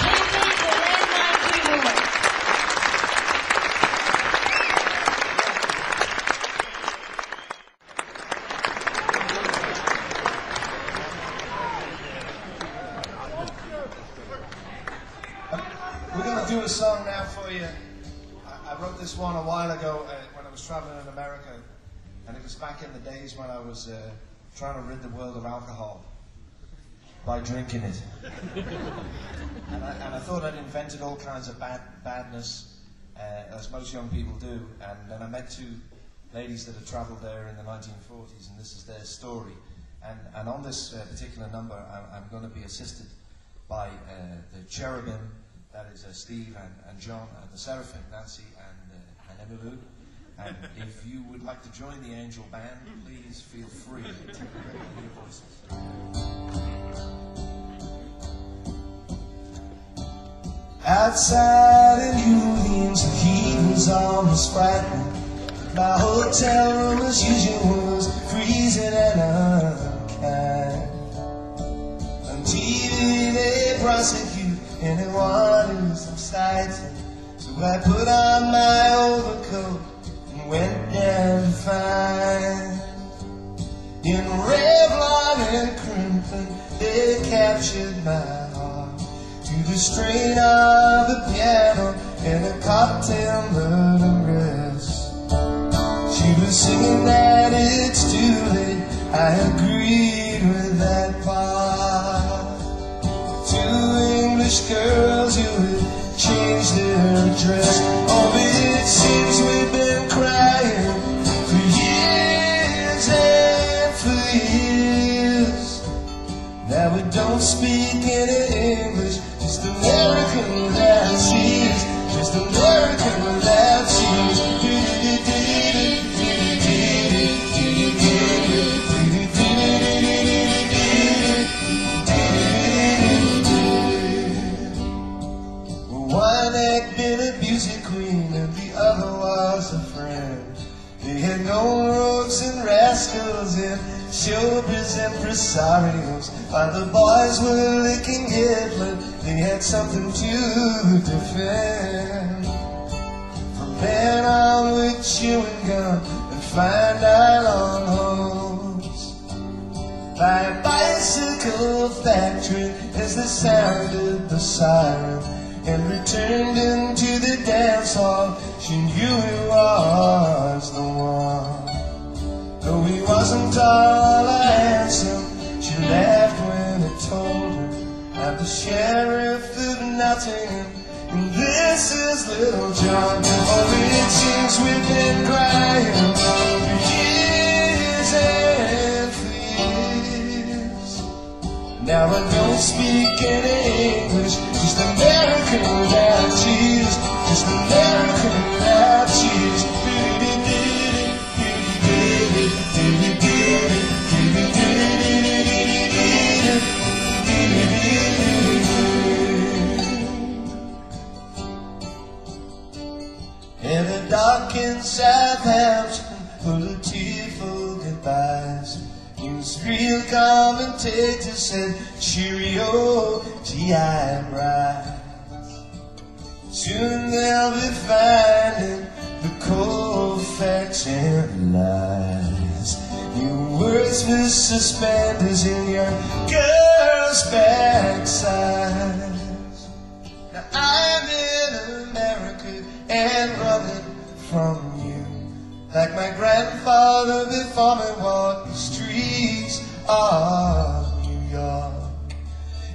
Campaign for Landmine-Free Muller. We're going to do a song now for you. I wrote this one a while ago when I was traveling in America, and it was back in the days when I was trying to rid the world of alcohol by drinking it. and I thought I'd invented all kinds of badness, as most young people do, and then I met two ladies that had traveled there in the 1940s, and this is their story. And on this particular number, I'm going to be assisted by the cherubim, that is Steve and John, and the seraphim, Nanci and Emmylou. And if you would like to join the angel band, please feel free to record your voices. Outside in New Orleans, the heat was almost frightening. My hotel room, as usual, was freezing and unkind. On TV, they prosecute anyone who's excited. So I put on my overcoat and went down to find. In Revlon and crimson, they captured my heart to the strain of the piano and a cocktail murderess. She was singing that it's too late. I agreed with that part. Two English girls who had changed their dress. Oh, but it seems we've been crying for years and for years. Now we don't speak any English, just American without cheese, just American without cheese. One had been a music queen and the other was a friend. They had known rogues and rascals and showbiz impresarios. While the boys were licking Hitler, they had something to defend. From then on with chewing gum and fine nylon hose. By a bicycle factory as they sounded the siren and returned into the dance hall, she knew he was the one. Though he wasn't tall or handsome, she laughed when it told her I'm the sheriff of Nottingham, and this is Little John. Oh, it seems we've been crying for years and for years. Now I don't speak any English, just American without cheese, just American without cheese. In a dark in Southampton, full of tearful goodbyes, newsreel commentator said, cheerio, misty-eyed brides. Soon they'll be finding the cold facts and lies. New words for suspenders in your girl's backsides. Now I'm in America and running from you, like my grandfather before me walked the streets of New York.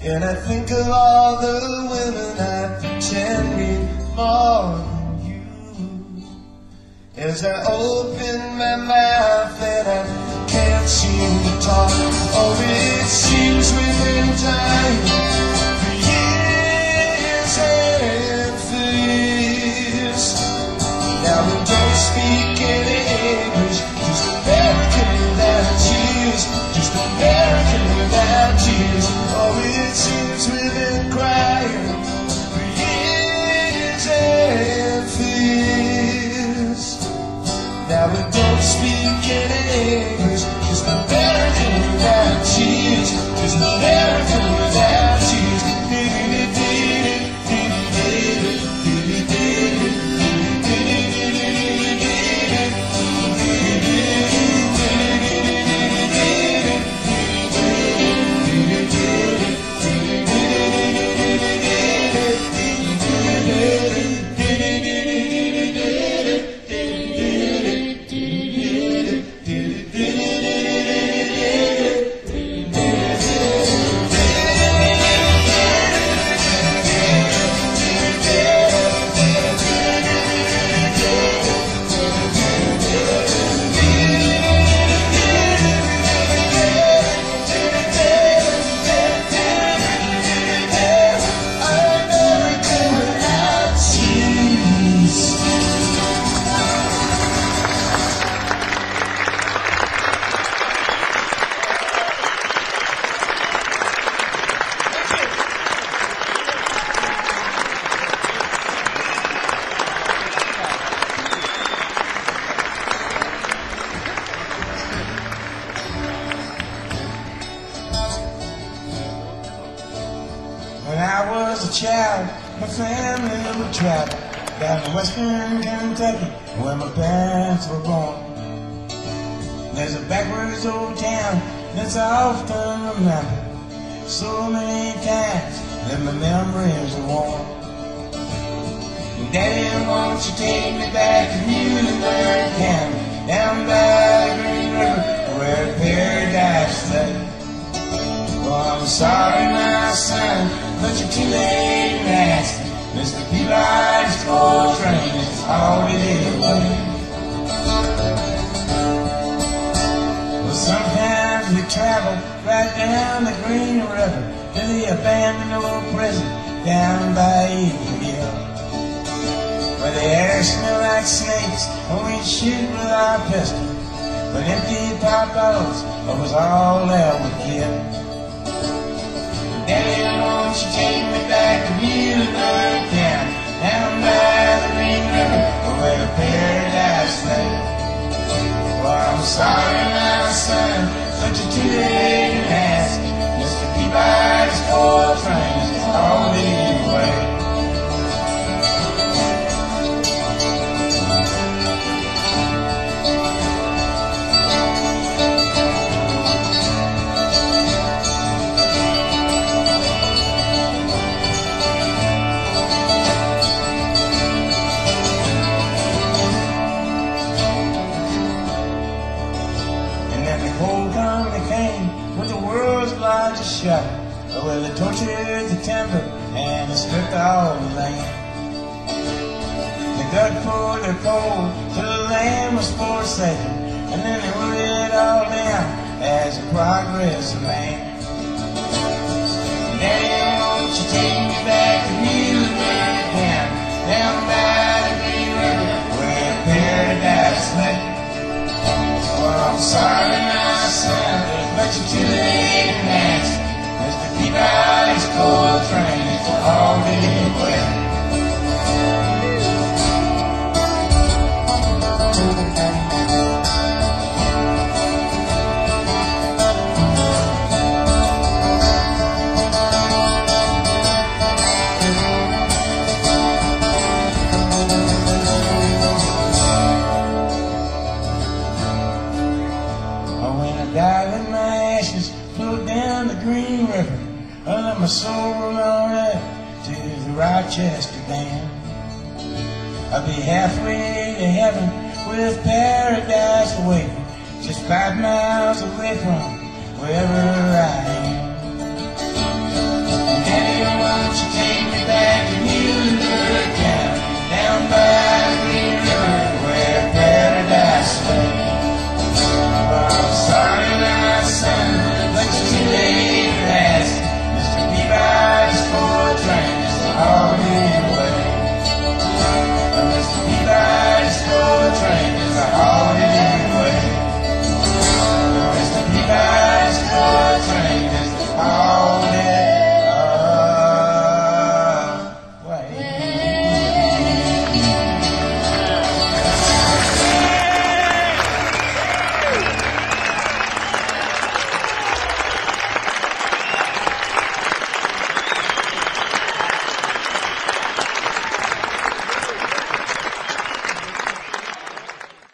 And I think of all the women I pretend mean more than you, as I open my mouth and I can't seem to talk. Oh, it seems within time, for years and for years. Now we don't speak any English, just American without tears, just American without tears. Oh, it seems we've been crying for years and for years. Now we don't speak any English, just American without tears, just American without tears. My family would travel down to western Kentucky, where my parents were born. There's a backwards old town that's I often remember, so many times that my memories are worn. Daddy, won't you take me back to Muller County, down by the Green River, where paradise lay? Well, I'm sorry, my son, but you're too late and nasty. Mr. Peabody's coal train is already away. Well, sometimes we travel right down the Green River to the abandoned old prison down by Hill, where the air smelled like snakes and we shoot with our pistols, but empty pop bottles was all that would kill. Daddy, won't you take me back to Muller County, down by the Green River, where paradise lay? Well, I'm sorry, my son, but you're too late and ask. Mr. Peabody's coal train is already away. Shop, where they tortured the timber and they stripped all the land. They dug for their coal till the land was for sale, and then they wrote it all down as a progress of man. Daddy, won't you take me back to Muller County, down by the Green River, where paradise lay? Well, I'm sorry, my son, but you're too late and nasty. Mr. Peabody's coal train is already away. Rochester band. I'll be halfway to heaven with paradise awaiting, just 5 miles away from wherever I am.